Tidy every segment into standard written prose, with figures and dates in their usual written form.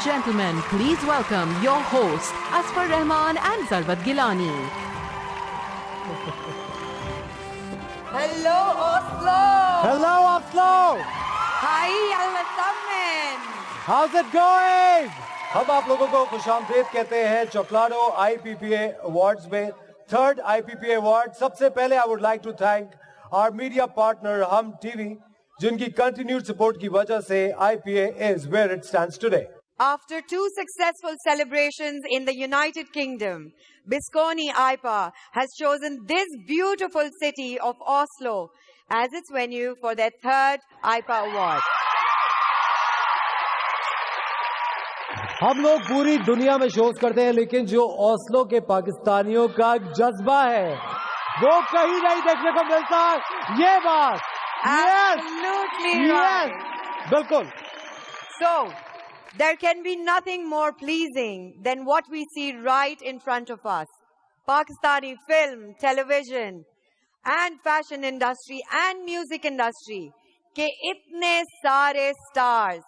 gentlemen, please welcome your host, Asfar Rahman and Zarbat Gilani. Hello, Oslo! Hello, Oslo! Hi, Al-Samen! How's it going? हम आप लोगों को खुशामदीद कहते हैं चोकलाडो IPPA Awards में थर्ड IPPA Award. सबसे पहले I would like to thank our media partner Hum TV, जिनकी continued support की वजह से IPA is where it stands today. After two successful celebrations in the United Kingdom, Biscone IPA has chosen this beautiful city of Oslo as its venue for their third IPA Award. हम लोग पूरी दुनिया में shows करते हैं, लेकिन जो Oslo के पाकिस्तानियों का जज्बा है वो कहीं नहीं देखने को मिलता. ये बात Absolutely right. बिल्कुल. So, there can be nothing more pleasing than what we see right in front of us. Pakistani film, television, and fashion industry and music industry के इतने सारे stars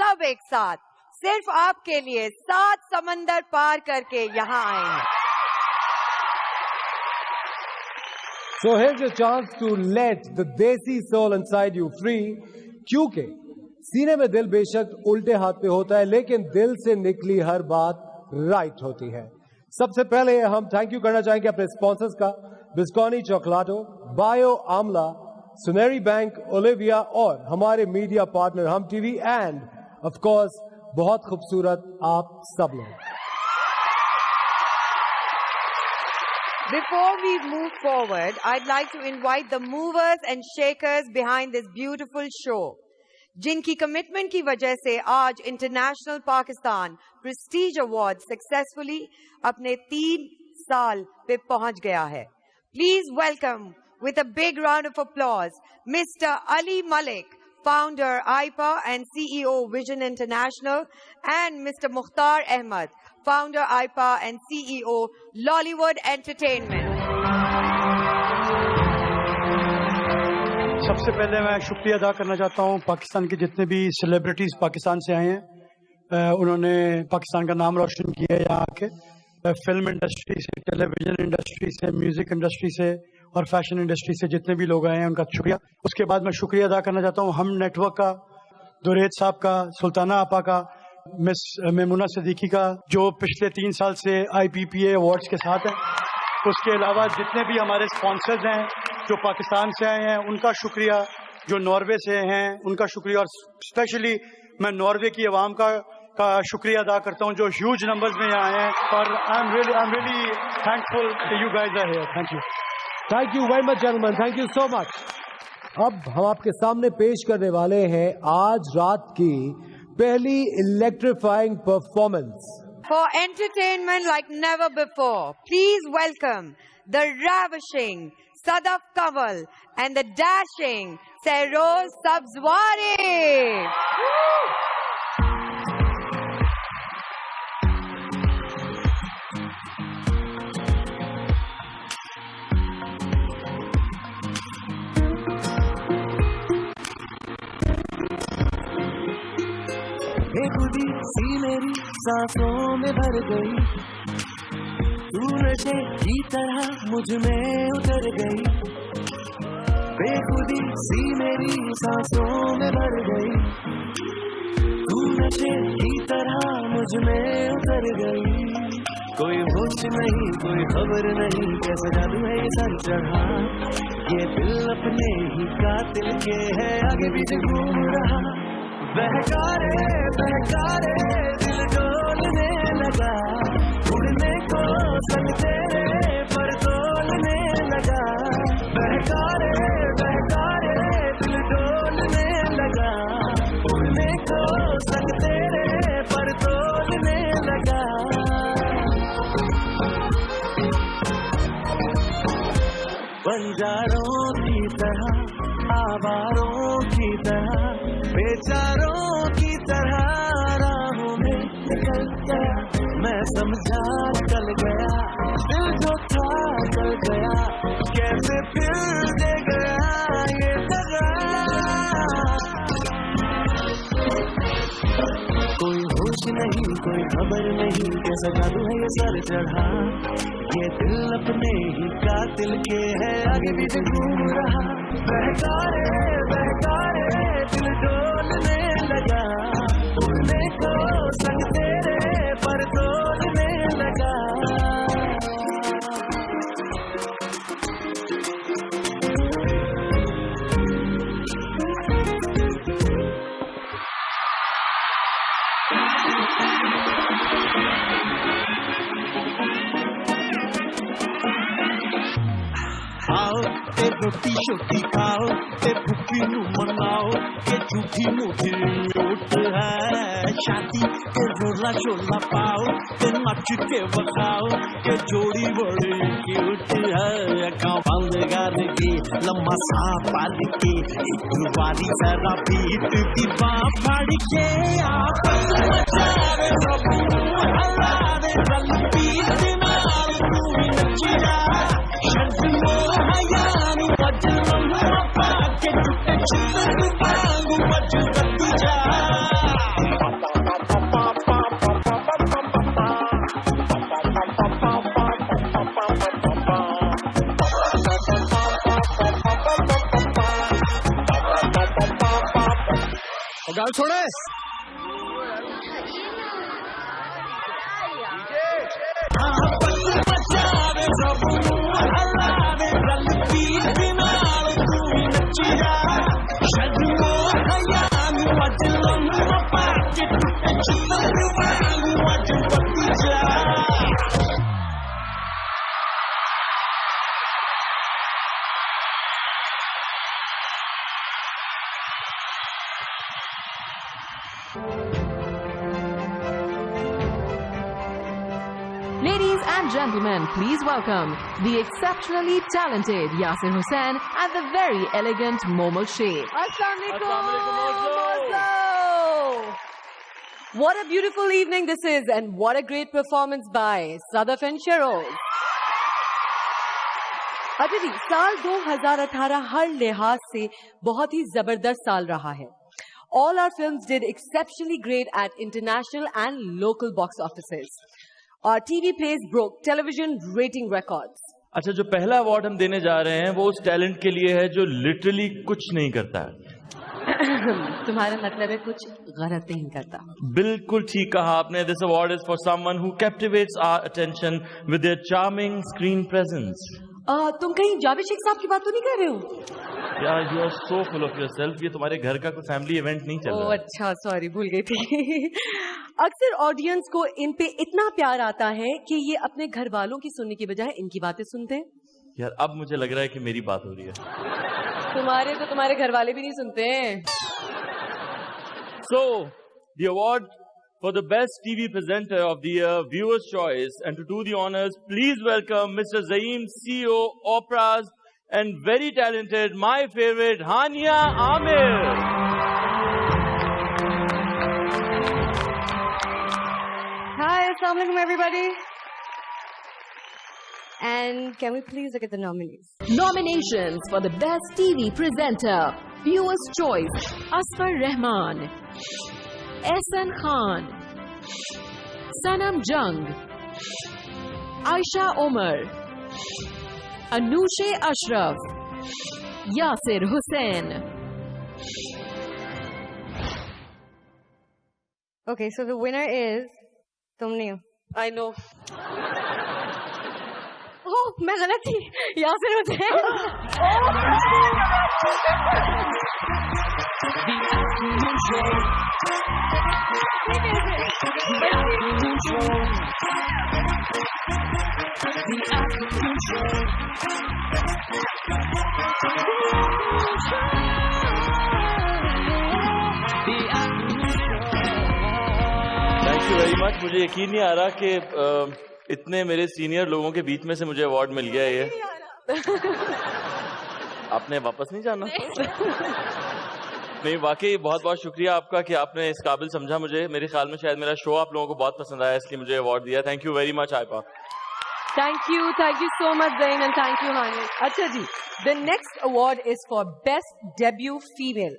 सब एक साथ सिर्फ आपके लिए 7 समंदर पार करके यहाँ आए हैं. So here's your chance to let the desi soul inside you free. क्योंकि सीने में दिल बेशक उल्टे हाथ पे होता है, लेकिन दिल से निकली हर बात राइट होती है. सबसे पहले हम थैंक यू करना चाहेंगे अपने स्पॉन्सर्स का, Bisconni Chocolatto, Bio Amla, Soneri Bank, Olivia और हमारे media partner Hum TV and of course बहुत खूबसूरत आप सब लोग. Before we move forward, I'd like to invite the movers and shakers behind this beautiful show, जिनकी कमिटमेंट की वजह से आज international Pakistan Prestige award successfully अपने 3 साल पे पहुंच गया है. Please welcome with a big round of applause mister Ali Malik, founder IPA and CEO Vision International, and Mr. Mukhtar Ahmed, founder IPA and CEO Lollywood Entertainment. सबसे पहले मैं शुक्रिया अदा करना चाहता हूं पाकिस्तान के जितने भी सेलिब्रिटीज पाकिस्तान से आए हैं. उन्होंने पाकिस्तान का नाम रोशन किया है यहाँ आके. फिल्म इंडस्ट्री से, टेलीविजन इंडस्ट्री से, म्यूजिक इंडस्ट्री से और फैशन इंडस्ट्री से जितने भी लोग आए हैं उनका शुक्रिया. उसके बाद मैं शुक्रिया अदा करना चाहता हूँ हम नेटवर्क का, दुरेद साहब का, सुल्ताना आपा का, मिस मेमुना सिद्दीकी का, जो पिछले 3 साल से IPPA अवार्ड्स के साथ हैं. उसके अलावा जितने भी हमारे स्पॉन्सर्स हैं जो पाकिस्तान से आए हैं उनका शुक्रिया, जो नॉर्वे से हैं उनका शुक्रिया, और स्पेशली मैं नॉर्वे की आवाम का शुक्रिया अदा करता हूं जो ह्यूज नंबर्स में यहाँ आए हैं. और I am really thankful that you guys are here. Thank you. Thank you very much gentleman, thank you so much. अब हम आपके सामने पेश करने वाले हैं आज रात की पहली electrifying performance. For entertainment like never before, please welcome the ravishing Sadaf Kanwal and the dashing Sehroz Sabzwari. बेखुदी सी मेरी सांसों में भर गई, तू नशे की तरह मुझ में उतर गई. बेखुदी सी मेरी सांसों में भर गई, तू नशे की तरह मुझ में उतर गई. कोई होश नहीं, कोई खबर नहीं, कैसा जादू है ये सर चढ़ा. ये दिल अपने ही कातिल के है आगे पीछे घूम रहा. बहकारे दिल डोलने लगा, उड़ने को संग तेरे पर तोलने लगा. बहकारे दिल डोलने लगा, उड़ने को संग तेरे पर तोलने लगा. बंजारों की तरह, आवारों की तरह, बेचारों की तरह राहों में निकल गया. मैं समझा चल गया, दिल जो था चल गया, कैसे फिर दे गया ये दगा. कोई होश नहीं कोई खबर नहीं, कैसा जादू है ये सर चढ़ा, ये दिल अपने ही कातिल के है आगे पीछे घूम रहा। बहका रे दिल डोलने लगा, उड़ने को संग तेरे पर तोलने लगा। आओ ते रोटी शोटी खाओ ते भूखी नू मनाओ के झूठी मूठी म्यूट है शादी ते रोला शोला पाओ ते नच के बखाओ के जोड़ी बड़ी क्यूट है। अखा बंद करके लम्बा सा पाल के एक बारी जरा बीट की बाँह फाड़ के आप मचावे सब हलावे रंग पीत मार तू ही नचिया गाल छोड़े Ladies and gentlemen, please welcome the exceptionally talented Yasir Hussain and the very elegant Momo Sheikh. What a beautiful evening this is, and what a great performance by Sadaf and Sheroz. अच्छा जी, साल 2018 हर लिहाज से बहुत ही जबरदस्त साल रहा है. All our films did exceptionally great at international and local box offices. Our TV plays broke television rating records. अच्छा, जो पहला अवार्ड हम देने जा रहे हैं वो उस टैलेंट के लिए है जो लिटरली कुछ नहीं करता है. तुम्हारा मतलब है कुछ गलत नहीं करता. बिल्कुल ठीक कहा आपने. This award is for someone who captivates our attention with their charming screen presence. तुम कहीं जावेद शेख साहब की बात तो नहीं कर रहे हो? यार, you are so full of yourself. ये तुम्हारे घर का कोई फैमिली इवेंट नहीं चल रहा. अच्छा, सॉरी, भूल गई थी. अक्सर ऑडियंस को इन पे इतना प्यार आता है कि ये अपने घर वालों की सुनने की बजाय इनकी बातें सुनते हैं. यार, अब मुझे लग रहा है कि मेरी बात हो रही है. तुम्हारे तो तुम्हारे घर वाले भी नहीं सुनते हैं. So, the award for the best TV presenter of the year, Viewers' Choice, and to do the honors, please welcome Mr. Zaim, CEO, Oprah's, and very talented, my favorite, Hania Amir. Hi, assalamu alaikum everybody. And can we please look at the nominees? Nominations for the best TV presenter, Viewers' Choice: Asfar Rahman, Ehsan Khan, Sanam Jung, Aisha Omar, Anushe Ashraf, Yasir Hussain. Okay, so the winner is तुमने. I know. Oh, मैं गलत थी. Yasir Hussain. Thank you very much. मुझे यकीन नहीं आ रहा कि इतने मेरे सीनियर लोगों के बीच में से मुझे अवार्ड मिल गया. ये आपने वापस नहीं जाना? नहीं, वाकई बहुत बहुत शुक्रिया आपका कि आपने इस काबिल समझा मुझे. मेरे ख्याल में शायद मेरा शो आप लोगों को बहुत पसंद आया, इसलिए मुझे अवार्ड दिया. थैंक यू वेरी मच आयपा. Thank you so much Zain, and thank you Hani. अच्छा जी, the next award is for best debut female.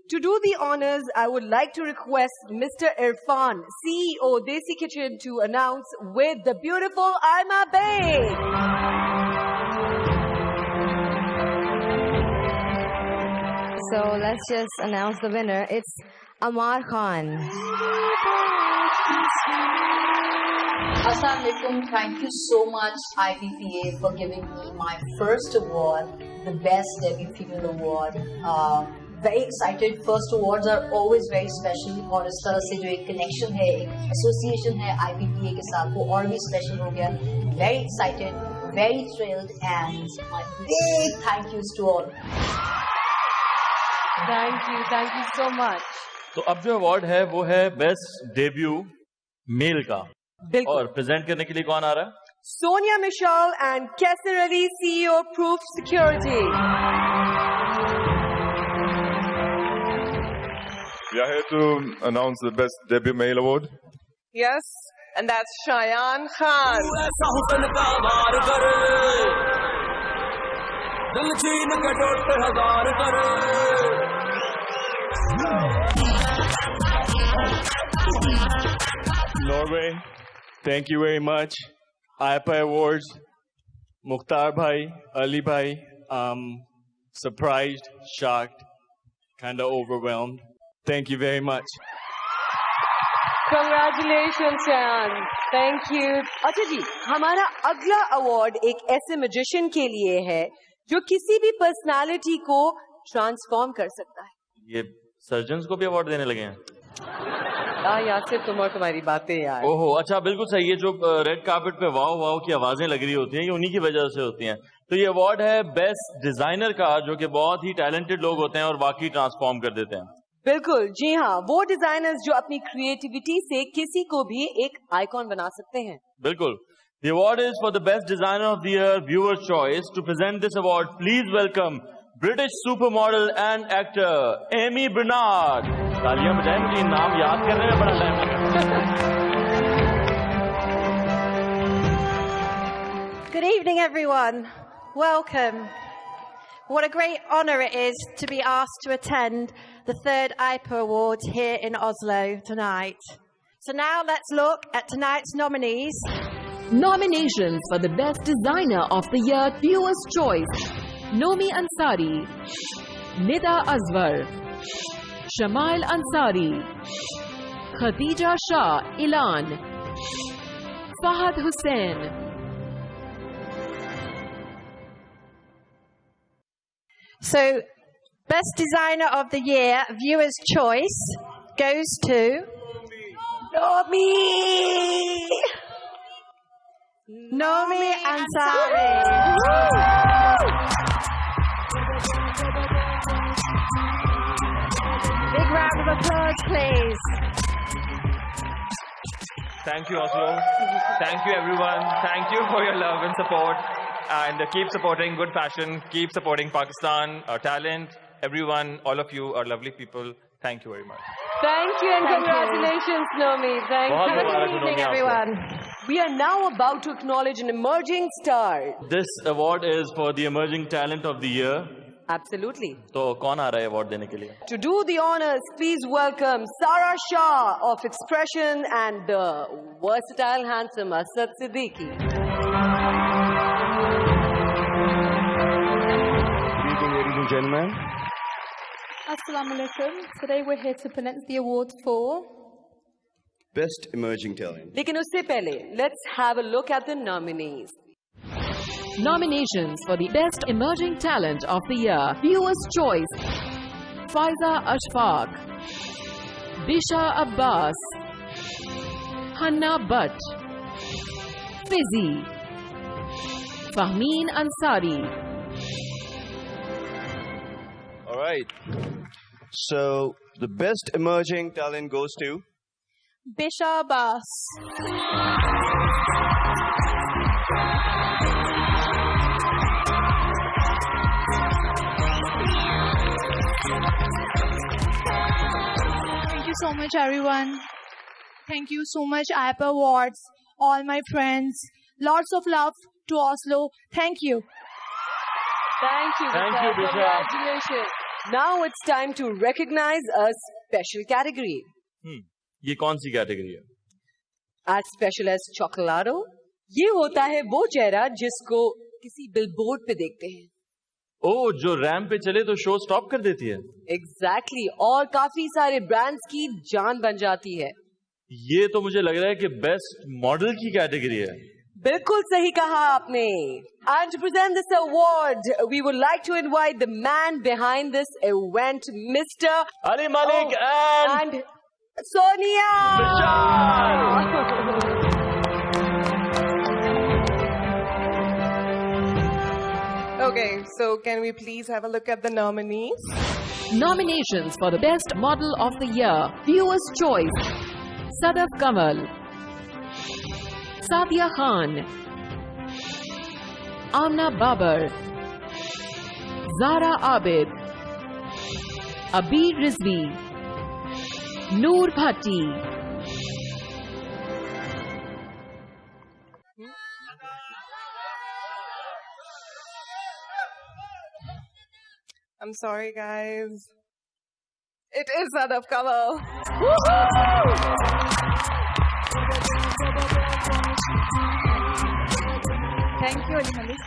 To do the honors, I would like to request Mr. Irfan, CEO Desi Kitchen, to announce with the beautiful Aima Bey. So let's just announce the winner. It's Amar Khan. Assalamu alaikum. Thank you so much, IPPA, for giving me my first award, the Best Debut Female Award. Very excited. First awards are always very special. और इस तरह से जो एक connection है, एक association है IPPA के साथ, वो और भी special हो गया. Very excited, very thrilled, and my big thank yous to all. Thank you so much. तो अब जो अवार्ड है वो है बेस्ट डेब्यू मेल का. बिल्कुल. और प्रेजेंट करने के लिए कौन आ रहा है? Sonia Michal and Kesar Ali, CEO Proof Security. We are here to announce the Best Debut Male Award. Yes, and that's Shayan Khan. Norway, thank you very much. IPA Awards, Mukhtar Bhai, Ali Bhai, surprised, shocked, kind of overwhelmed. Thank you very much. Congratulations, Shayan. Thank you. अच्छा जी, हमारा अगला award एक ऐसे magician के लिए है जो किसी भी पर्सनालिटी को ट्रांसफॉर्म कर सकता है. ये सर्जन्स को भी अवार्ड देने लगे हैं. यासिर, तुम और तुम्हारी बातें यार. ओहो, अच्छा, बिल्कुल सही. ये जो रेड कार्पेट पे वाव वाव की आवाजें लग रही होती हैं, ये उन्हीं की वजह से होती हैं. तो ये अवार्ड है बेस्ट डिजाइनर का, जो कि बहुत ही टैलेंटेड लोग होते हैं और वाकई ट्रांसफॉर्म कर देते हैं. बिल्कुल, जी हाँ, वो डिजाइनर्स जो अपनी क्रिएटिविटी से किसी को भी एक आइकॉन बना सकते हैं. बिल्कुल. The award is for the best designer of the year, viewer's choice. To present this award, please welcome British supermodel and actor Amy Bernard. तालियां बजाएं, मुझे नाम याद करने में बड़ा टाइम लगा. Good evening, everyone. Welcome. What a great honour it is to be asked to attend the third IPA Awards here in Oslo tonight. So now let's look at tonight's nominees. Nominations for the Best Designer of the Year Viewer's Choice: Nomi Ansari, Nida Azwar, Shamail Ansari, Khadija Shah Ilan, Fahad Hussain. So, Best Designer of the Year, Viewer's Choice, goes to Nomi Ansari. Big round of applause, please. Thank you, Oslo. Thank you, everyone. Thank you for your love and support. And keep supporting good fashion. Keep supporting Pakistan, our talent. Everyone, all of you are lovely people. Thank you very much. Thank you and congratulations, Nomi. Thank you. Have a good evening, everyone. We are now about to acknowledge an emerging star. This award is for the emerging talent of the year. Absolutely. तो कौन आ रहा है award देने के लिए? To do the honors, please welcome Sara Shah of Expression and the versatile, handsome Asad Siddiqui. Good evening, ladies and gentlemen. Assalamu alaikum. Today we're here to present the awards for Best Emerging Talent. लेकिन उससे पहले, let's have a look at the nominees. Nominations for the Best Emerging Talent of the Year Viewer's Choice: Faiza Ashfaq, Bisha Abbas, Hanna Butt, Fizzy, Fahmeen Ansari. All right. So, the Best Emerging Talent goes to Bisha Abbas. Thank you so much, everyone. Thank you so much, IPA Awards, all my friends. Lots of love to Oslo. Thank you. Thank you, Thank you, Bisha. Congratulations. Now it's time to recognize a special category. ये कौन सी category है? As special as Chocolado. ये होता है वो चेहरा जिसको किसी बिलबोर्ड पे देखते हैं. ओ, जो रैंप पे चले तो शो स्टॉप कर देती है. Exactly. और काफी सारे ब्रांड्स की जान बन जाती है. ये तो मुझे लग रहा है कि बेस्ट मॉडल की कैटेगरी है. बिल्कुल सही कहा आपने. And to present this award, we would like to invite the man behind this event, Mr. Ali Malik and Sonia. Okay, so can we please have a look at the nominees? Nominations for the Best Model of the Year. Viewers' Choice. Sadaf Kamal, Sadia Khan, Amna Babar, Zara Abid, Abir Rizvi, Noor Bhatti. I'm sorry, guys. It is Sadaf Kamal. Thank you, Ali Malik.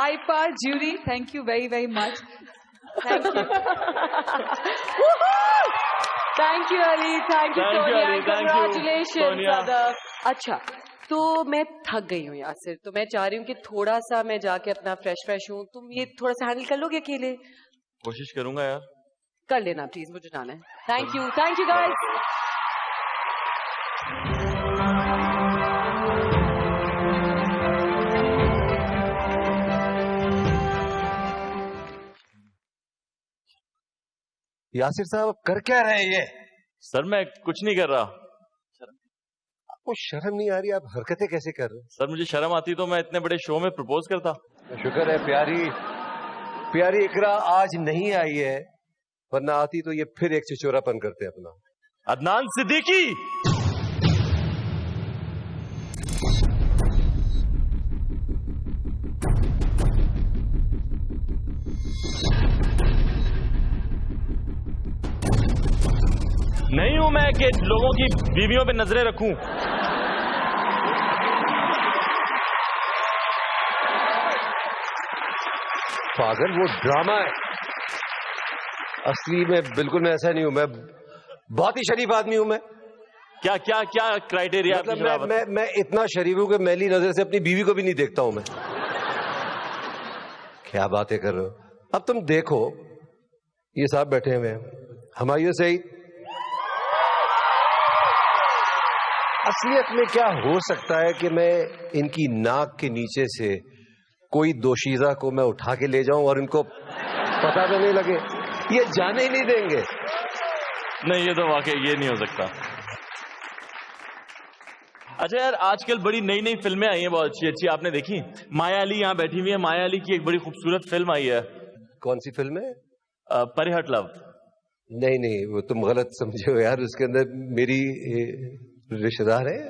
IPA jury, thank you very, very much. Thank you. Thank you, Ali. Thank you, Sonia. Congratulations, Sadaf. अच्छा, तो मैं थक गई हूँ यासिर, तो मैं चाह रही हूँ कि थोड़ा सा मैं जाके अपना फ्रेश हूँ. तुम ये थोड़ा सा हैंडल कर लोगे अकेले? कोशिश करूंगा यार. कर लेना प्लीज, मुझे जाना है. Thank you guys. यासिर साहब कर क्या रहे हैं ये? सर मैं कुछ नहीं कर रहा. आपको शर्म नहीं आ रही? आप हरकतें कैसे कर रहे हैं? सर मुझे शर्म आती तो मैं इतने बड़े शो में प्रपोज करता. शुक्र है प्यारी इकरा आज नहीं आई है, वरना आती तो ये फिर एक चिचोरापन करते अपना. अदनान सिद्दीकी. नहीं हूं मैं कि लोगों की बीवियों पे नजरें रखूं. पागल, वो ड्रामा है. असली में बिल्कुल मैं ऐसा नहीं हूं. मैं बहुत ही शरीफ आदमी हूं. मैं क्या क्या क्या क्राइटेरिया? मतलब मैं इतना शरीफ हूं कि मैली नजर से अपनी बीवी को भी नहीं देखता हूं मैं. क्या बातें कर रहे हो? अब तुम देखो, ये साहब बैठे हुए हैं, हमायूं सईद. असलियत में क्या हो सकता है कि मैं इनकी नाक के नीचे से कोई दोशीजा को मैं उठा के ले जाऊं और इनको पता भी नहीं लगे? ये जाने ही नहीं देंगे. नहीं, ये तो वाकई ये नहीं हो सकता. अच्छा यार, आजकल बड़ी नई नई फिल्में आई हैं, बहुत अच्छी अच्छी. आपने देखी? माया अली यहाँ बैठी हुई है. माया अली की एक बड़ी खूबसूरत फिल्म आई है. कौन सी फिल्म है? परिहट लव. नहीं, वो तुम गलत समझे हो यार. उसके अंदर मेरी रिश्तेदार है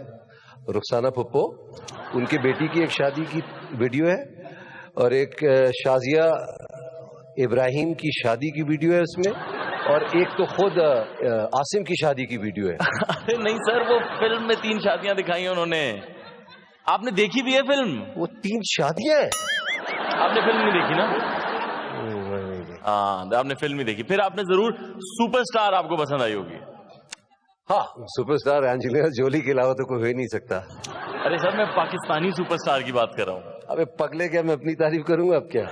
रुखसाना फुप्पो, उनकी बेटी की एक शादी की वीडियो है, और एक शाजिया इब्राहिम की शादी की वीडियो है उसमें, और एक तो खुद आसिम की शादी की वीडियो है. अरे नहीं सर, वो फिल्म में 3 शादियां दिखाई हैं उन्होंने. आपने देखी भी है फिल्म? वो 3 शादियां हैं? आपने फिल्म नहीं देखी ना? हाँ, आपने फिल्म नहीं देखी. फिर आपने जरूर सुपरस्टार आपको पसंद आई होगी. हाँ, सुपरस्टार एंजेलिना जोली के अलावा तो कोई हो ही नहीं सकता. अरे सर, मैं पाकिस्तानी सुपरस्टार की बात कर रहा हूँ. अबे पगले, क्या मैं अपनी तारीफ करूंगा अब क्या?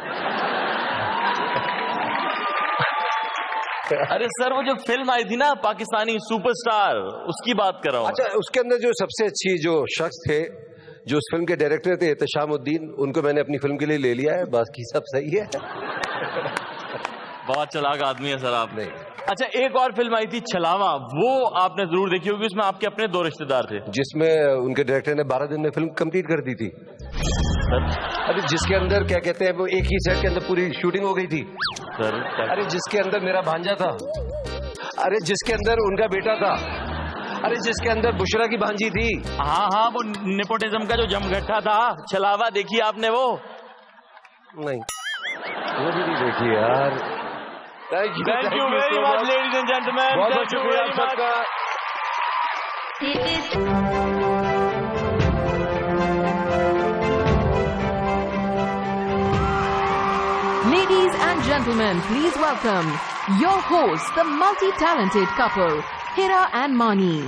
अरे सर, वो जो फिल्म आई थी ना पाकिस्तानी सुपरस्टार, उसकी बात कर रहा हूँ. अच्छा, उसके अंदर जो सबसे अच्छी जो शख्स थे, जो उस फिल्म के डायरेक्टर थे एहतशामुद्दीन, उनको मैंने अपनी फिल्म के लिए ले लिया है. बाकी सब सही है. बहुत चालाक आदमी है सर आप. नहीं. अच्छा, एक और फिल्म आई थी छलावा, वो आपने जरूर देखी होगी. उसमें आपके अपने 2 रिश्तेदार थे, जिसमें उनके डायरेक्टर ने 12 दिन में फिल्म कंप्लीट कर दी थी. अरे जिसके अंदर क्या कहते हैं, वो एक ही सेट के अंदर पूरी शूटिंग हो गई थी सर. अरे जिसके अंदर मेरा भांजा था, अरे जिसके अंदर उनका बेटा था, अरे जिसके अंदर बुशरा की भांजी थी. हाँ, वो नेपोटिज्म का जो जमघट्टा था. छलावा देखी आपने? वो नहीं, वो भी नहीं देखी यार. Thank you very so much, ladies and gentlemen. बहुत शुक्रिया आप सबका. Ladies and gentlemen, please welcome your hosts, the multi-talented couple, Hira and Mani.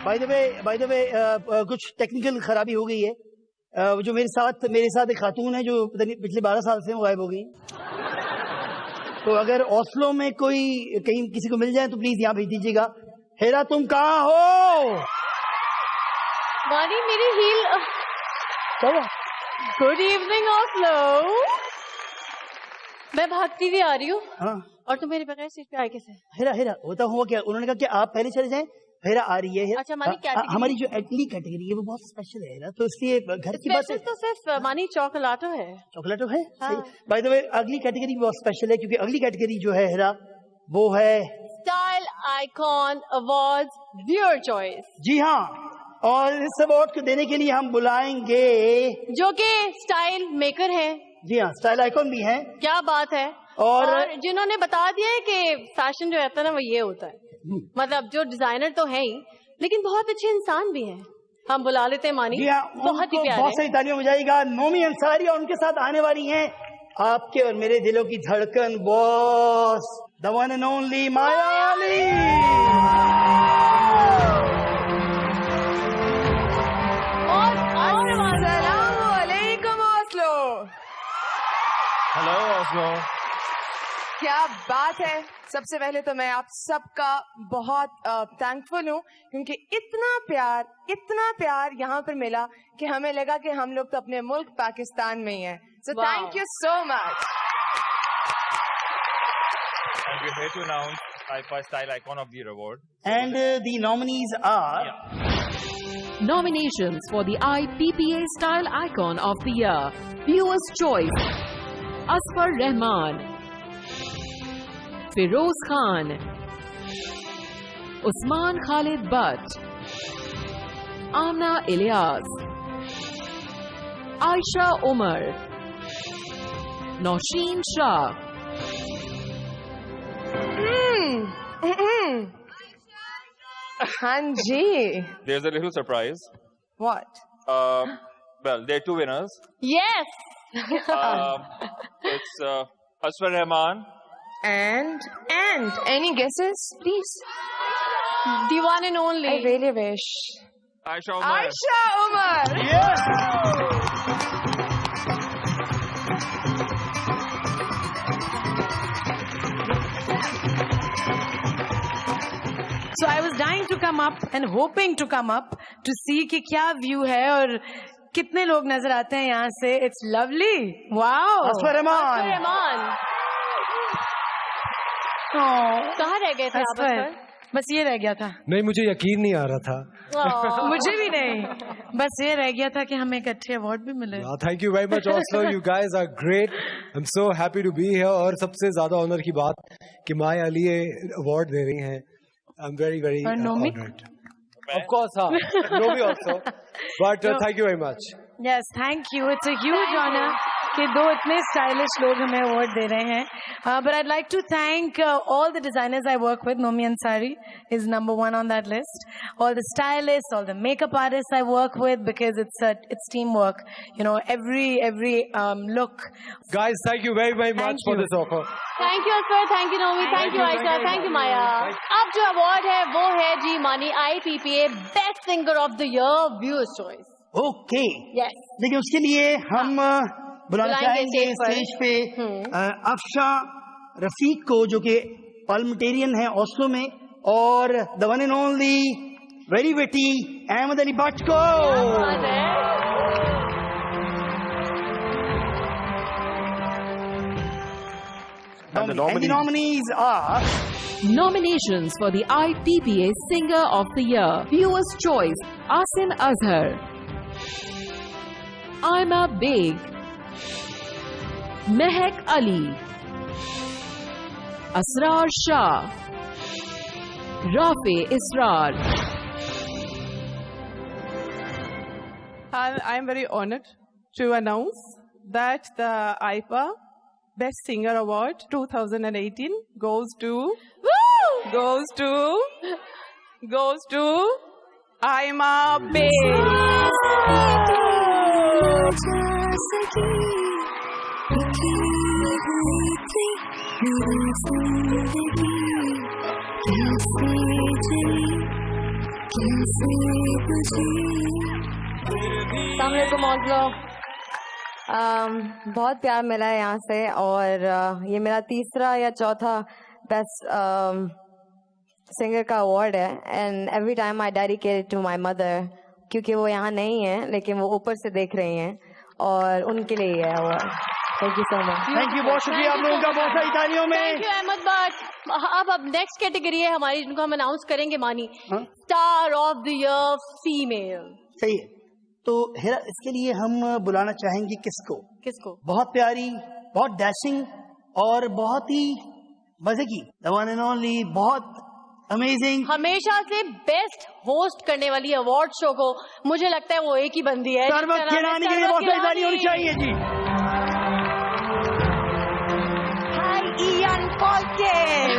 By the way, कुछ टेक्निकल खराबी हो गई है. जो मेरे साथ एक खातून है जो पिछले 12 साल से गायब हो गई. तो अगर ओस्लो में कहीं किसी को मिल जाए तो प्लीज यहाँ भेज दीजिएगा. हेरा तुम कहाँ हो? मानी मेरी हील. Good evening Oslo. मैं भागती हुई आ रही हूँ. हाँ. और तुम मेरे बगैर सीट पे आए कैसे? हेरा होता हुआ क्या? उन्होंने कहा कि आप पहले चले जाएं. हेरा आ रही है. अच्छा मानी हमारी जो अगली कैटेगरी है वो बहुत स्पेशल है हेरा. तो इसलिए घर की बात तो सिर्फ मानी चॉकलेटो है. चॉकलेटो है. बाय द वे अगली कैटेगरी बहुत स्पेशल है क्योंकि अगली कैटेगरी जो है हेरा वो है style icon awards viewer choice. जी हाँ. और इस अवार्ड को देने के लिए हम बुलाएंगे जो कि स्टाइल मेकर है. जी हाँ, स्टाइल आइकॉन भी है. क्या बात है. और जिन्होंने बता दिया है कि फैशन जो रहता है ना वो ये होता है. मतलब जो डिजाइनर तो है ही लेकिन बहुत अच्छे इंसान भी हैं. हम बुला लेते हैं मानी. बहुत ही प्यारे. बहुत सारी तालियां हो जाएगा. नोमी अंसारी और उनके साथ आने वाली हैं आपके और मेरे दिलों की धड़कन boss the one and only Maya Ali. Hello Oslo. क्या बात है. सबसे पहले तो मैं आप सबका बहुत थैंकफुल हूँ क्योंकि इतना प्यार यहाँ पर मिला कि हमें लगा कि हम लोग तो अपने मुल्क पाकिस्तान में ही हैं. So thank you so much. And we're here to announce IFA Style Icon of the Year award. And the nominees are Nominations for the IPPA Style Icon of the Year. Viewers' Choice: Asfar Rahman, Feroz Khan, Usman Khalid Butt, Amna Ilyas, Aisha Umar, Nausheen Shah. Hanji. There's a little surprise. What? Well, there are two winners. Yes. It's Asfar Rahman. And any guesses, please? The one and only. I really wish. Aisha Umar. Aisha Umar. Yes. So I was dying to come up and hoping to come up to see कि क्या view है और कितने लोग नजर आते हैं यहाँ से. It's lovely. Wow. Asfar Rahman. कहाँ रह गए थे आप पर? बस ये रह गया था. नहीं, मुझे यकीन नहीं आ रहा था. मुझे भी नहीं. बस ये रह गया था कि हमें एक अच्छे अवार्ड भी मिले. Thank you very much Oslo. You guys are great. I'm so happy to be here. और सबसे ज्यादा ऑनर की बात कि माया अली अवार्ड दे रही हैं. I'm very honored. Of course, Nomi also. But thank you very much. Yes, thank you. It's a huge honor कि दो इतने stylish लोग हमें award दे रहे हैं. But I'd like to thank all the designers I work with. Nomi Ansari is number one on that list. All the stylists, all the makeup artists I work with because it's teamwork. You know, every look. Guys, thank you very much for this offer. Thank you Asfar, thank you Nomi, thank you Aisha, thank you Maya. अब जो award है वो है जी मानी IPPA Best Singer of the Year Viewers Choice. Okay. Yes. लेकिन उसके लिए हम बुलाना चाहेंगे स्टेज पे अफशा रफीक को जो कि पार्लियामेंटेरियन है ओस्लो में और the one and only very witty Ahmed Ali Bhatt को. And the nominees are Nominations for the IPPA Singer of the Year. Viewers' Choice: Asim Azhar, Aima Beg, Mehak Ali, Asrar Shah, Rafi Israr. I'm very honored to announce that the IPA Best Singer Award 2018 goes to Aima Bail. अस्सलामुअलैकुम Oslo. बहुत प्यार मिला है यहाँ से और ये मेरा तीसरा या चौथा बेस्ट सिंगर का अवार्ड है and every time I dedicate to my mother, क्योंकि वो यहाँ नहीं है लेकिन वो ऊपर से देख रही हैं और उनके लिए है award. Thank you so much. Thank you, बहुत शुक्रिया आप लोगों का, बहुत सारी तालियों में। Thank you Ahmed Bhatt. अब नेक्स्ट कैटेगरी है हमारी जिनको हम अनाउंस करेंगे मानी, star of the year female. सही है, तो हेरा इसके लिए हम बुलाना चाहेंगे किसको? बहुत प्यारी, बहुत डैशिंग और बहुत ही मजे की, द वन एंड ओनली, बहुत अमेजिंग, हमेशा से बेस्ट होस्ट करने वाली अवार्ड शो को मुझे लगता है वो एक ही बंदी है। सरवत खिलानी के लिए बहुत सारी ताली होनी चाहिए जी। Hi, Ian Falken.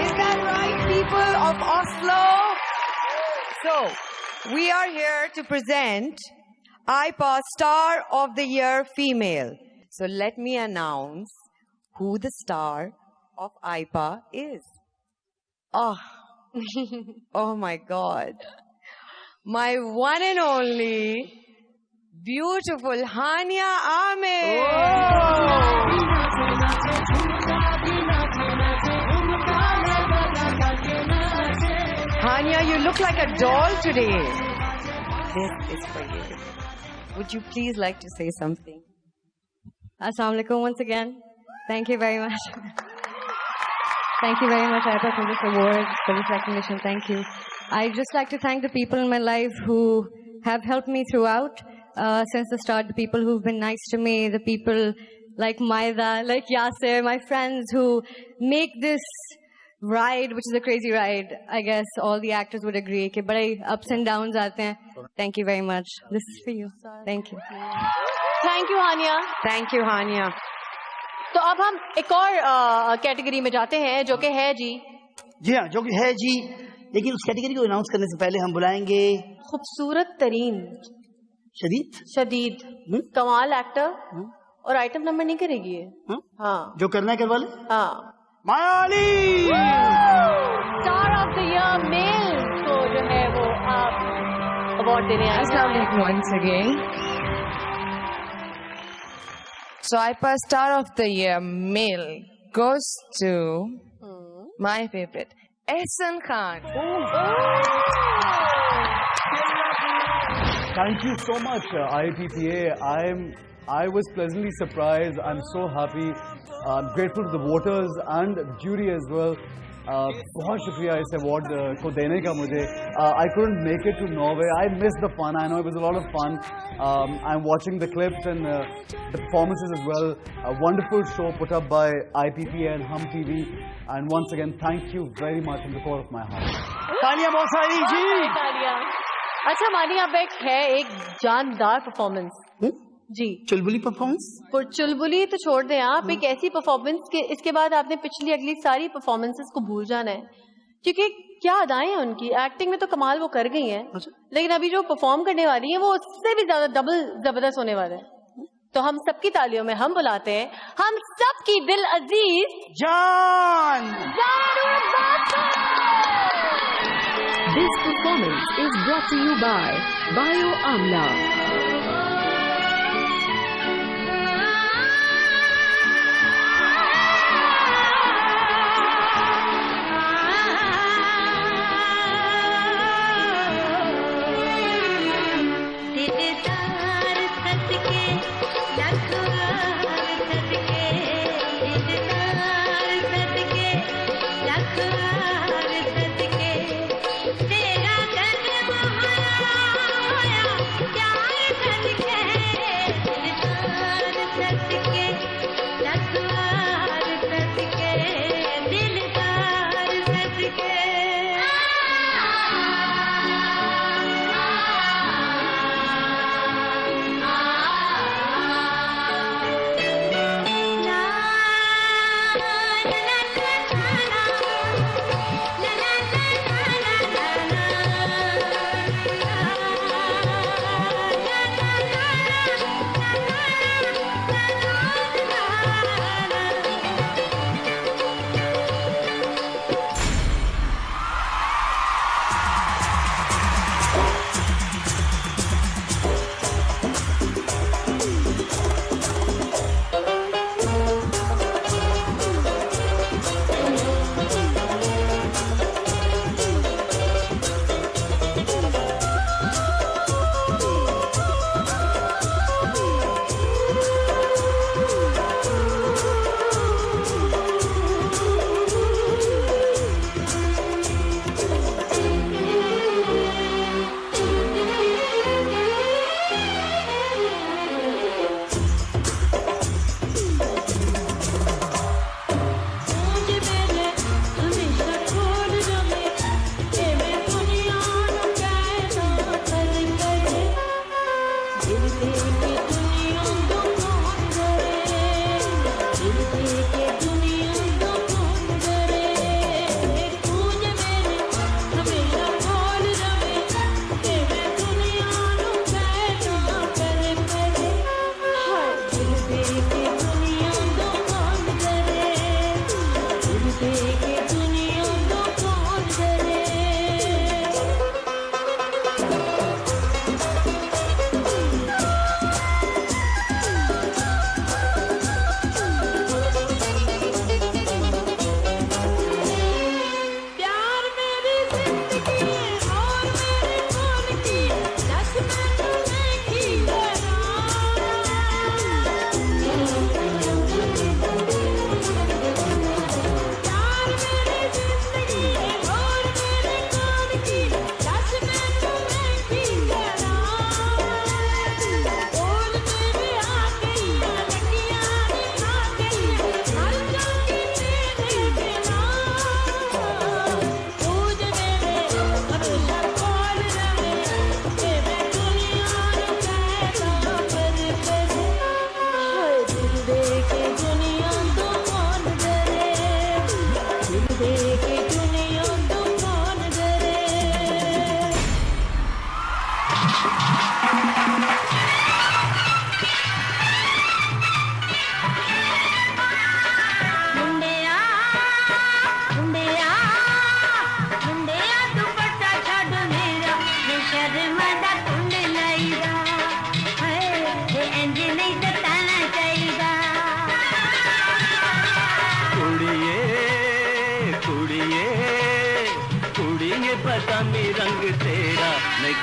Is that right, people of Oslo? So, we are here to present IPA Star of the Year Female. So let me announce who the star of IPA is. Oh my God. My one and only beautiful Hania Amir. Hania, you look like a doll today. This is for you. Would you please like to say something? Assalamu alaikum once again. Thank you very much. Thank you very much, Aipa, for this award, for this recognition. Thank you. I'd just like to thank the people in my life who have helped me throughout since the start, the people who've been nice to me, the people like Maida, like Yasser, my friends who make this ride, which is a crazy ride. I guess all the actors would agree कि बड़े ups and downs आते हैं. Thank you very much. This is for you. Thank you. Thank you, Hania. Thank you, Hania. तो अब हम एक और category में जाते हैं जो कि है जी हाँ, जो कि है जी, लेकिन उस कैटेगरी को अनाउंस करने से पहले हम बुलाएंगे खूबसूरत तरीन शदीद कमाल एक्टर और आइटम नंबर नहीं करेगी ये। हाँ, जो करना है करवा ले। हाँ, मायाली star of the year male को जो है वो आप अवार्ड देने आए हैं। once again. So IPA Star of the Year male goes to my favorite, Ehsan Khan. Thank you so much, IPPA. I was pleasantly surprised. I'm so happy. I'm grateful to the voters and jury as well. बहुत शुक्रिया इस award को देने का मुझे. I couldn't make it to Norway. I missed the fun. I know it was a lot of fun. I'm watching the clips and the performances as well. A wonderful show put up by IPPA and Hum TV. And once again, thank you very much from the core of my heart. तालियां बहुत सारी जी. अच्छा मानी, अब एक जानदार performance जी, चुलबुली performance. और चुलबुली तो छोड़ दें आप, एक ऐसी परफॉर्मेंस के इसके बाद आपने पिछली अगली सारी परफॉर्मेंसेस को भूल जाना है, क्योंकि क्या अदाएं हैं उनकी। एक्टिंग में तो कमाल वो कर गई हैं, लेकिन अभी जो परफॉर्म करने वाली है वो उससे भी ज्यादा डबल जबरदस्त होने वाला है। तो हम सबकी तालियों में हम बुलाते हैं हम सबकी दिल अजीज जान। This performance is brought to you by Bio Amla. तेरा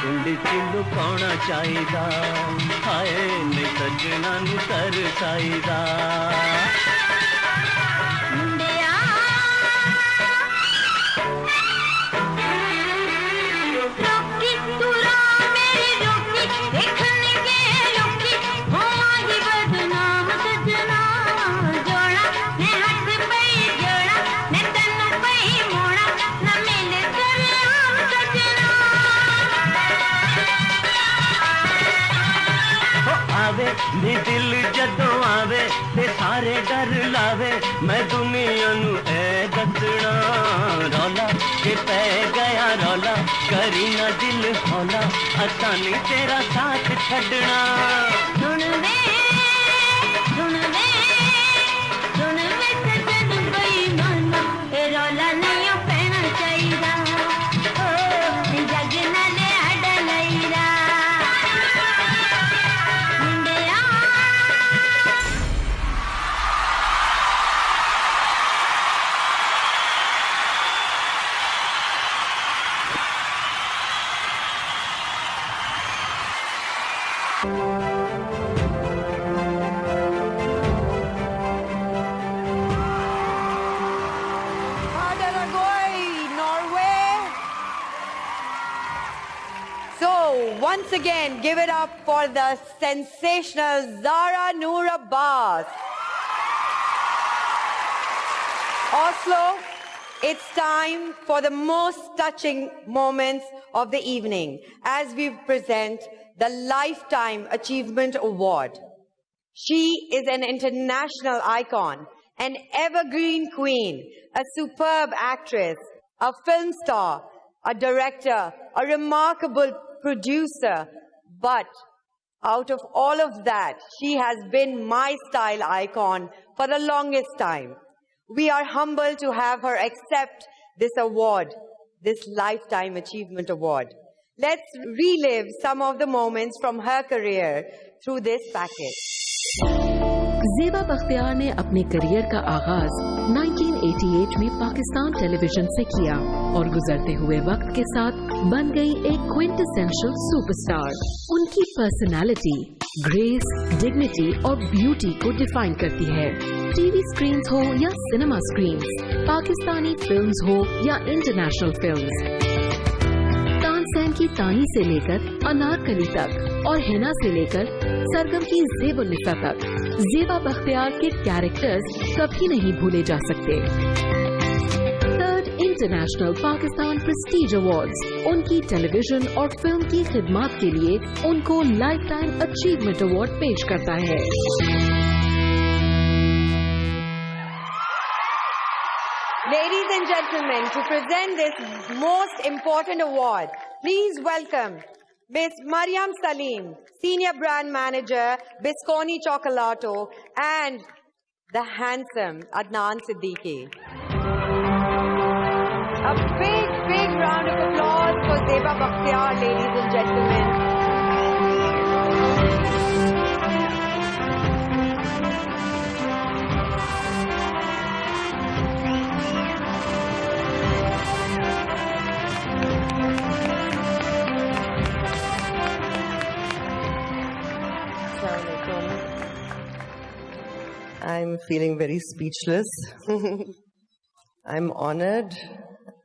कुंड च लुकाना चाहिदा हाय नहीं सजना नू तरसाईदा नी दिल जदों आवे ते सारे डर लावे मैं दुनिया नू ऐ दसना रौला के पै गया रौला करी ना दिल हौला आसानी तेरा साथ छड़ना सुन वे सजन बेईमाना ए रौला नहीं पैना चाहिदा ओ जग नाले अड लईरा Once again, give it up for the sensational Zara Noor Abbas. Oslo, it's time for the most touching moments of the evening as we present the Lifetime Achievement Award. She is an international icon, an evergreen queen, a superb actress, a film star, a director, a remarkable producer, but out of all of that, she has been my style icon for the longest time. We are humbled to have her accept this award, this Lifetime Achievement Award. Let's relive some of the moments from her career through this package. Zeba Bakhtiyar ने अपने career का आगाज 1988 में Pakistan television से किया और गुजरते हुए वक्त के साथ बन गई एक क्विंटेसेंशियल सुपरस्टार। उनकी पर्सनालिटी, ग्रेस, डिग्निटी और ब्यूटी को डिफाइन करती है। टीवी स्क्रीन्स हो या सिनेमा स्क्रीन्स, पाकिस्तानी फिल्म्स हो या इंटरनेशनल फिल्म्स, तानसेन की तानी से लेकर अनारकली तक और हिना से लेकर सरगम की ज़ेब-उन-निसा तक ज़ेबा बख्तियार के कैरेक्टर्स कभी नहीं भूले जा सकते। Third international Pakistan Prestige awards उनकी टेलीविजन और फिल्म की खिदमत के लिए उनको लाइफ टाइम अचीवमेंट अवार्ड पेश करता है। Ladies and gentlemen, to present this most important award, please welcome Miss Maryam Salim, Senior Brand Manager, Bisconi Chocolato, and the handsome Adnan Siddiqui. A big round of applause for Zeba Bakhtiar, ladies and gentlemen. I'm feeling very speechless. I'm honored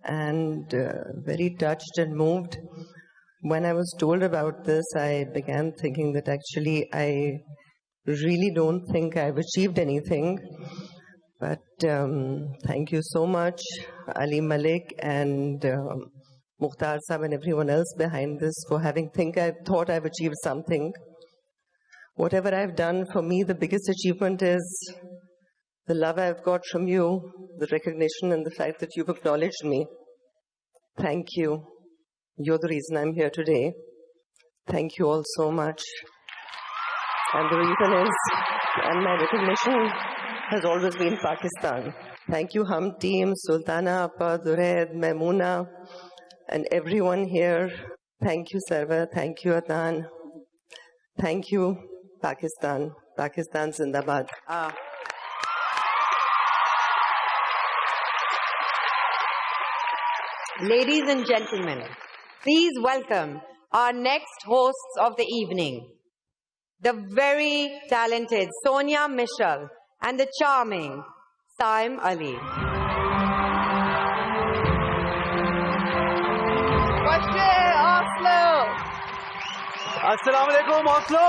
and very touched and moved. When I was told about this, I began thinking that actually I really don't think I've achieved anything. But thank you so much, Ali Malik and Mukhtar Saab and everyone else behind this for having thought I've achieved something. Whatever I've done, for me, the biggest achievement is the love I've got from you, the recognition and the fact that you've acknowledged me. Thank you. You're the reason I'm here today. Thank you all so much. And the reason is, and my recognition has always been Pakistan. Thank you, Hum Team, Sultana Appa, Dured, Maimuna, and everyone here. Thank you, Sarva. Thank you, Adnan. Thank you, Pakistan. Pakistan Zindabad. Ladies and gentlemen, please welcome our next hosts of the evening, the very talented Sonia Michel and the charming Saim Ali. अस्सलाम वालेकुम Oslo.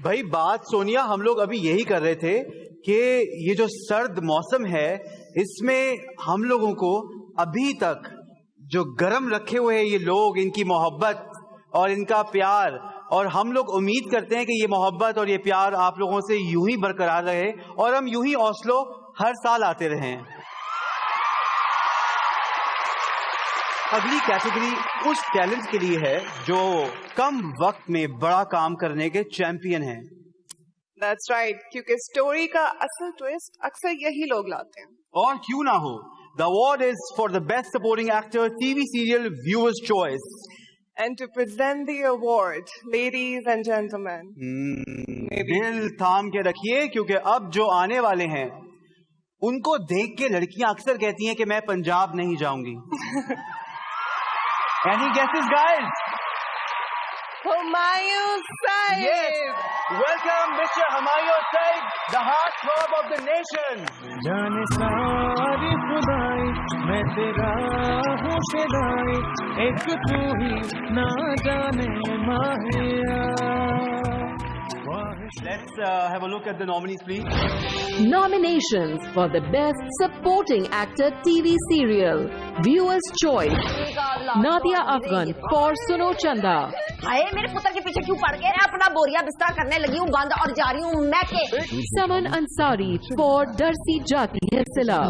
भाई बात सोनिया हम लोग अभी यही कर रहे थे कि ये जो सर्द मौसम है इसमें हम लोगों को अभी तक जो गर्म रखे हुए हैं ये लोग, इनकी मोहब्बत और इनका प्यार, और हम लोग उम्मीद करते हैं कि ये मोहब्बत और ये प्यार आप लोगों से यूं ही बरकरार रहे और हम यूं ही ऑस्लो हर साल आते रहें। अगली कैटेगरी उस टैलेंट के लिए है जो कम वक्त में बड़ा काम करने के चैंपियन हैं। That's right, क्योंकि स्टोरी का असल ट्विस्ट अक्सर यही लोग लाते हैं। और क्यों ना हो, the award is for the best supporting actor TV serial Viewers Choice. And to present the award, ladies and gentlemen. दिल थाम के रखिए क्योंकि अब जो आने वाले हैं उनको देख के लड़कियां अक्सर कहती हैं कि मैं पंजाब नहीं जाऊंगी। Any guesses, guys? Humayun Saeed. Yes. Welcome, Mr. Humayun Saeed, the heartthrob of the nation. जाने सारी खुदाई मैं तेरा हूँ शिदाई, एक तू ही ना जाने माहिया। Let's have a look at the nominees, please. Nominations for the Best Supporting Actor TV Serial, Viewers Choice. Nadia Afghan for Suno Chanda. हाय मेरे पुत्र के पीछे क्यों पड़ गए? अपना बोरिया बिस्तर करने लगी हूँ बंद और जा रही हूँ मैं के। Saman Ansari for Darsi Jati Hai Sila.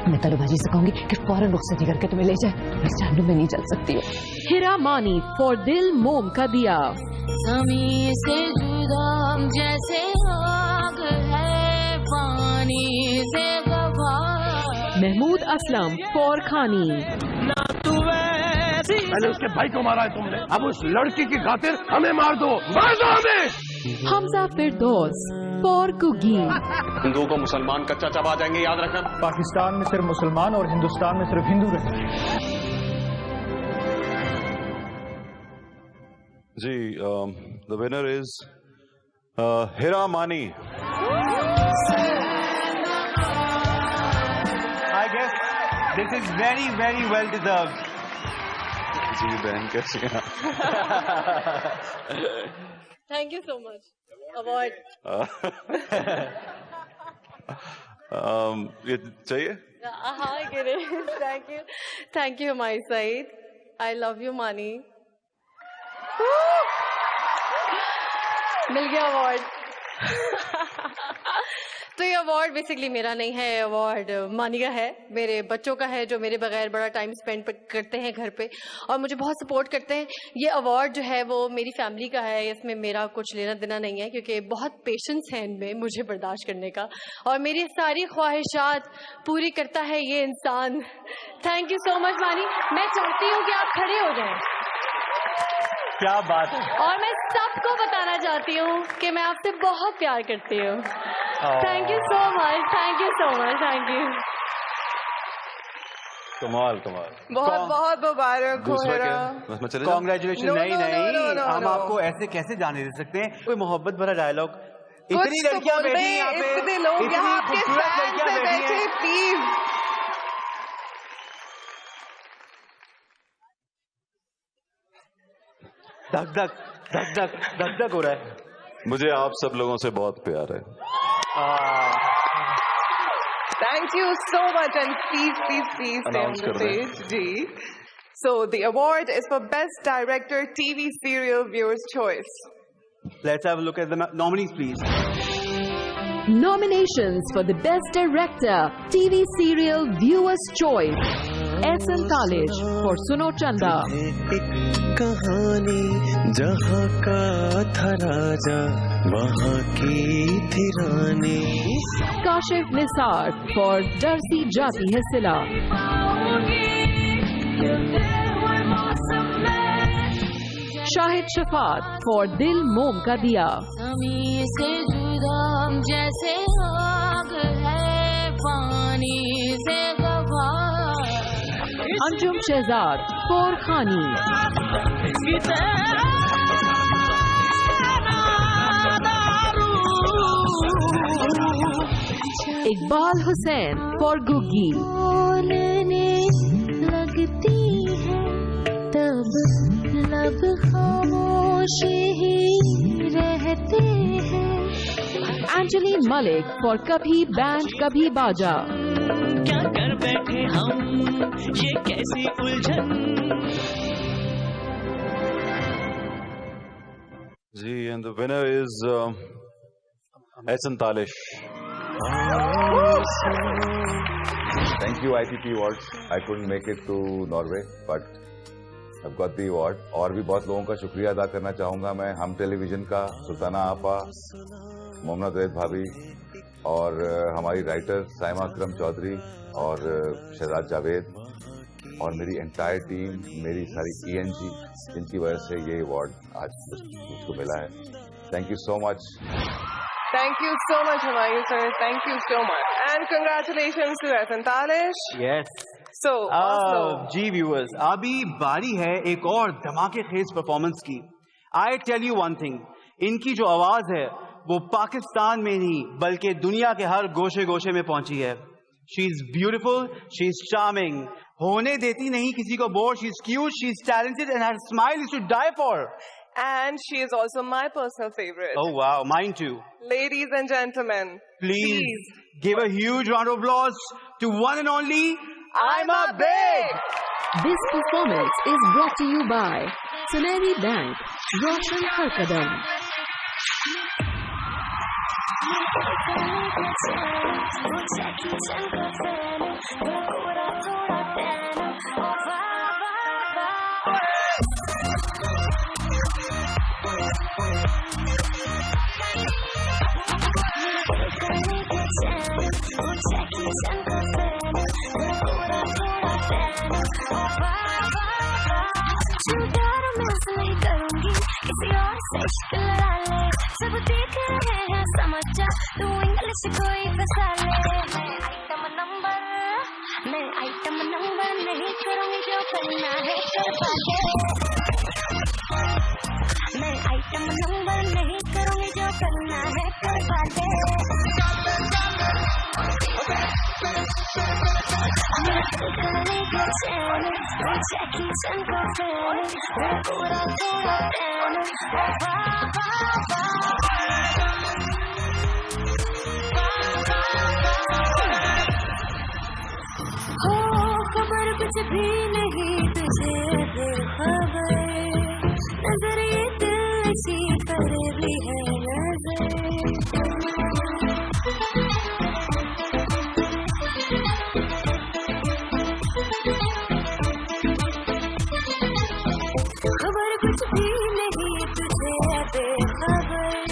मैं तलवाजी से कहूँगी कि फौरन रुखसती करके तुम्हें ले जाए, मैं स्टैंड में नहीं चल सकती हूँ। Hira Mani for Dil Mom Ka Diya. ज़मीं से जुदा जैसे आग है पानी से गवा। Mahmood Aslam for Khani. पहले उसके भाई को मारा है तुमने, अब उस लड़की की खातिर हमें मार दो, मार दो हमें। Hamza Firdaus for Kugi. हिंदुओं को मुसलमान कच्चा चबा जाएंगे, याद रखना। पाकिस्तान में सिर्फ मुसलमान और हिंदुस्तान में सिर्फ हिंदू रहते जी, the winner is Hira Mani. I guess this is very, very well deserved. जी बहन कैसी हैं? Thank you so much. Award. ये चाहिए? हाँ गिरे. Thank you, my Saeed. I love you, Mani. मिल गया अवार्ड। तो ये अवार्ड बेसिकली मेरा नहीं है, अवार्ड मानी का है, मेरे बच्चों का है जो मेरे बगैर बड़ा टाइम स्पेंड करते हैं घर पे और मुझे बहुत सपोर्ट करते हैं। ये अवार्ड जो है वो मेरी फैमिली का है, इसमें मेरा कुछ लेना देना नहीं है क्योंकि बहुत पेशेंस है इनमें मुझे बर्दाश्त करने का और मेरी सारी ख्वाहिशात पूरी करता है ये इंसान। थैंक यू सो मच मानी। मैं चाहती हूँ कि आप खड़े हो जाएं। क्या बात है। और मैं सबको बताना चाहती हूँ कि मैं आपसे बहुत प्यार करती हूँ। Thank you so much, thank you so much, thank you. कमाल कमाल। बहुत बहुत मुबारक हो। कॉन्ग्रेचुलेशन। नहीं हम आपको ऐसे कैसे जाने दे सकते हैं? कोई मोहब्बत भरा डायलॉग। इतनी लड़कियां बैठी हैं यहाँ पे, इतने लोग यहाँ आपके फैंस हैं बैठे, प्लीज। धक धक धक धक धक धक हो रहा है। मुझे आप सब लोगों से बहुत प्यार है। Thank you so much and please stay on the stage. Ji. So the award is for Best Director TV Serial Viewers Choice. Let's have a look at the nominees, please. Nominations for the Best Director TV Serial Viewers Choice. S.N. Talij for Suno Chanda. कहानी जहाँ का था राजा वहाँ की थी रानी। Kashif Nisar for Darsi Jati Hai Sila. Shahid Shafat for Dil Mom Ka Diya. ज़मीं से जुदा जैसे आग है पानी से गवा। Anjum Shehzad for Khani. Iqbal Hussain for Guggi. लगती है तब लब खामोश ही रहते हैं. Angeline Malik for Kabhi Band Kabhi Baja. क्या कर बैठे हम ये कैसी उलझन. जी, and the winner is Ehsan Talish. Thank you IPP Awards. I couldn't make it to Norway, but I've got the award. और भी बहुत लोगों का शुक्रिया अदा करना चाहूँगा मैं. हम टेलीविजन का सुल्ताना आपा, मोमना दैद भाभी और हमारी राइटर साइमा अकरम चौधरी और शहजाद जावेद और मेरी एंटायर टीम, मेरी सारी ENG, जिनकी वजह से ये अवार्ड आज मुझको मिला है. Thank you so much. Thank you so much, Humayun sir. Thank you so much. And congratulations to Ehsan Talish. Yes. So, ji viewers, अभी बारी है एक और धमाकेखेज परफॉर्मेंस की. I tell you one thing, इनकी जो आवाज है वो पाकिस्तान में नहीं बल्कि दुनिया के हर गोशे गोशे में पहुंची है. She is beautiful, she is charming. होने देती नहीं किसी को bore. She is cute, she is talented, and her smile is to die for. And she is also my personal favorite. Oh wow, mine too. Ladies and gentlemen, please give a huge round of applause to one and only Aima Beg. This performance is brought to you by Suneri Bank, Roshan Harkadam. किसी और से इश्क लड़ा ले, सब देख रहे हैं समझ जा, तू इंग्लिश कोई फंसा ले. मैं आइटम नंबर नहीं करूँगी जो करना है कर पाके. मैं आइटम नंबर नहीं करूँगी जो करना है कर पाके. खबर कुछ भी नहीं तुझे बेखबर, नजर ये दिल सी कर भी है खबर कुछ भी नहीं तुझे बेखबर,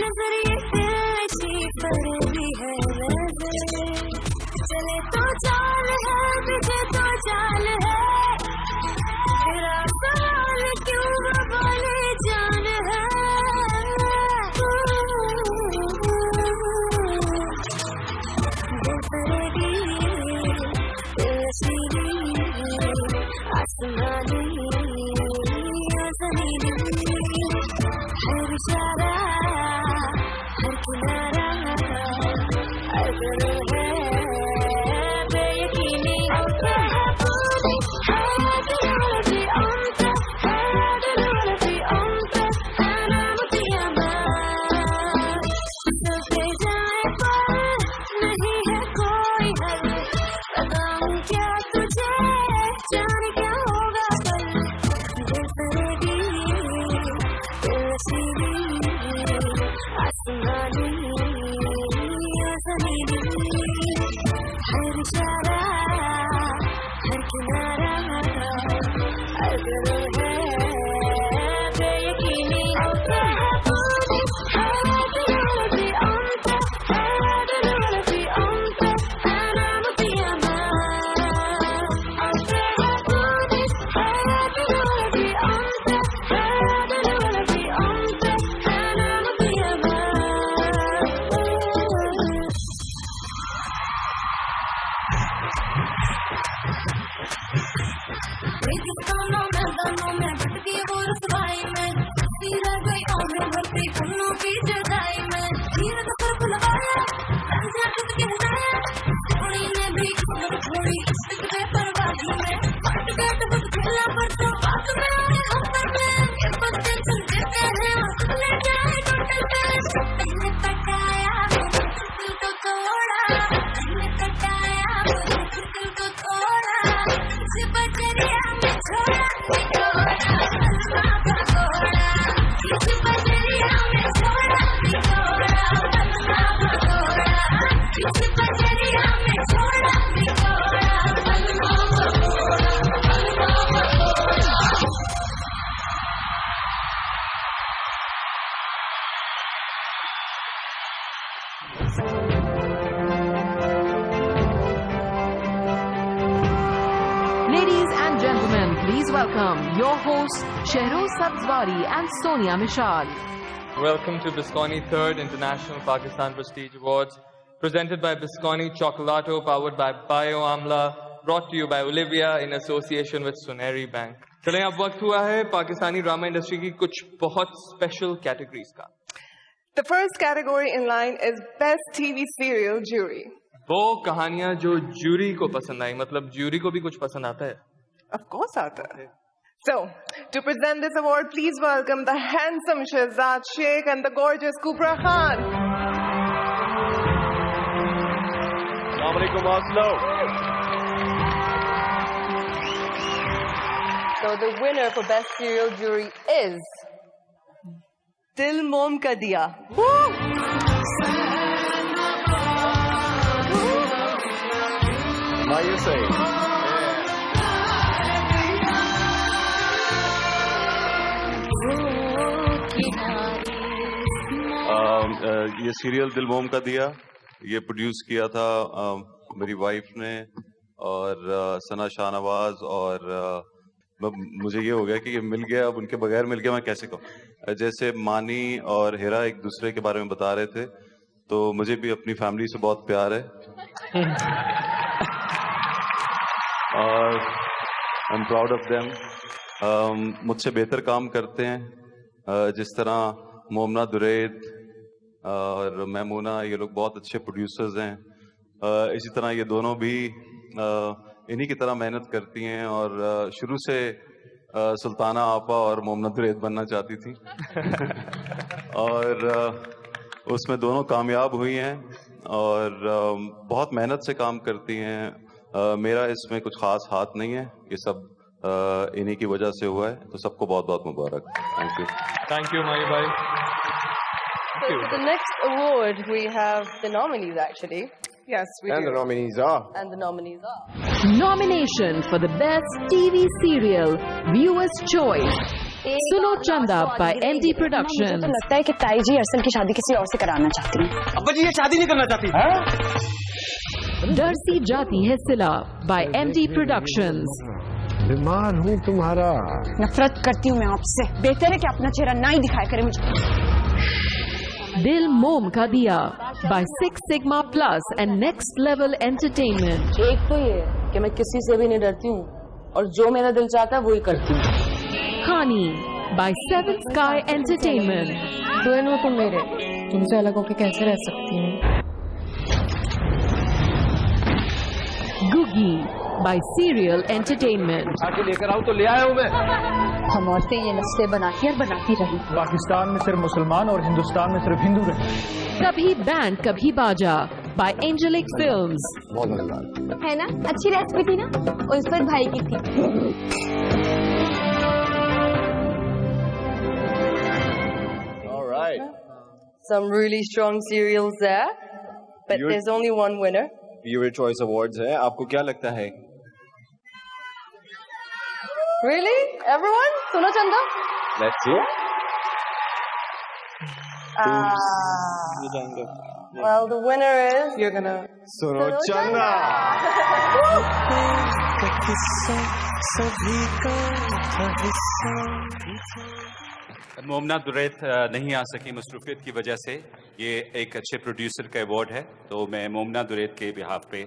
नजर ये दिल सी पर भी है नजर. चले तो चाल है पीछे तो चाल है, तेरा सवाल क्यों बोले जान है. बेसरेगी आसमानी हर इशारा हर किनारा हर गल है बेयकीनी. Ladies and gentlemen, please welcome your hosts Shehroz Sabzwari and Sonia Mishal. Welcome to Bisconi 3rd International Pakistan Prestige Awards, presented by Bisconi Chocolato, powered by Bio Amla, brought to you by Olivia in association with Suneri Bank. चलें अब वक्त हुआ है Pakistani drama industry की कुछ बहुत special categories का. The first category in line is Best TV Serial Jury. वो कहानियां जो जूरी को पसंद आई, मतलब जूरी को भी कुछ पसंद आता है. Of course आता है. So, to present this award, please welcome the handsome Shehzad Sheikh and the gorgeous Kubra Khan. Assalamu alaikum, Oslo. So the winner for Best Serial Jury is Dil Mom Ka Diya. What you say? ये serial दिल मोम का दिया, ये produce किया था मेरी wife ने और सना शाहनवाज, और मुझे ये हो गया कि ये मिल गया, अब उनके बगैर मिल गया मैं कैसे कहूँ. जैसे मानी और हेरा एक दूसरे के बारे में बता रहे थे, तो मुझे भी अपनी फैमिली से बहुत प्यार है और I am proud of them. मुझसे बेहतर काम करते हैं, जिस तरह मोमना दुरैद और मैमूना, ये लोग बहुत अच्छे प्रोड्यूसर्स हैं. इसी तरह ये दोनों भी इन्हीं की तरह मेहनत करती हैं और शुरू से सुल्ताना आपा और मोमना दुरैद बनना चाहती थी और उसमें दोनों कामयाब हुई हैं और बहुत मेहनत से काम करती हैं. मेरा इसमें कुछ खास हाथ नहीं है, ये सब इन्हीं की वजह से हुआ है, तो सबको बहुत बहुत मुबारक. थैंक यू माई भाई. So for the next award, we have the nominees actually. Yes, we do. And the nominees are. And the nominees are. Nomination for the Best TV Serial, Viewers' Choice. Suno Chanda by MD Production. मुझे तो लगता है कि ताई जी अरसल की शादी किसी और से कराना चाहती हैं. अब्बा जी ये शादी नहीं करना चाहती. डरसी जाती है सिला by MD Productions. बीमार हूँ तुम्हारा. नफरत करती हूँ मैं आपसे. बेहतर है कि अपना चेहरा ना ही दिखाया करे मुझे. दिल मोम का दिया by Six Sigma Plus and Next Level Entertainment. एक तो ये कि मैं किसी से भी नहीं डरती हूँ और जो मेरा दिल चाहता है वो ही करती हूँ. खानी by Seven Sky Entertainment. बहन हो तुम मेरे, तुमसे अलग होके कैसे रह सकती हूँ. गुगी by Serial Entertainment. आके लेकर आओ तो ले आया हूँ मैं. हम औरतें ये नस्लें बनाती और बनाती रही. पाकिस्तान में सिर्फ मुसलमान और हिंदुस्तान में सिर्फ हिंदू रहे. कभी बैंड कभी बाजा by Angelic Films. बहुत धन्यवाद. है ना, अच्छी रेसिपी थी ना, उल्फत भाई की थी. All right. Some really strong serials there, but there's only one winner. Viewer Choice Awards है. आपको क्या लगता है? Really? Everyone? Suno Chanda? Let's see. Well, the winner is... You're gonna... Suno Chanda. मोमना Duraid नहीं आ सकी मसरूफियत की वजह से. ये एक अच्छे प्रोड्यूसर का अवार्ड है, तो मैं मोमना दुरैद के बिहाफ पे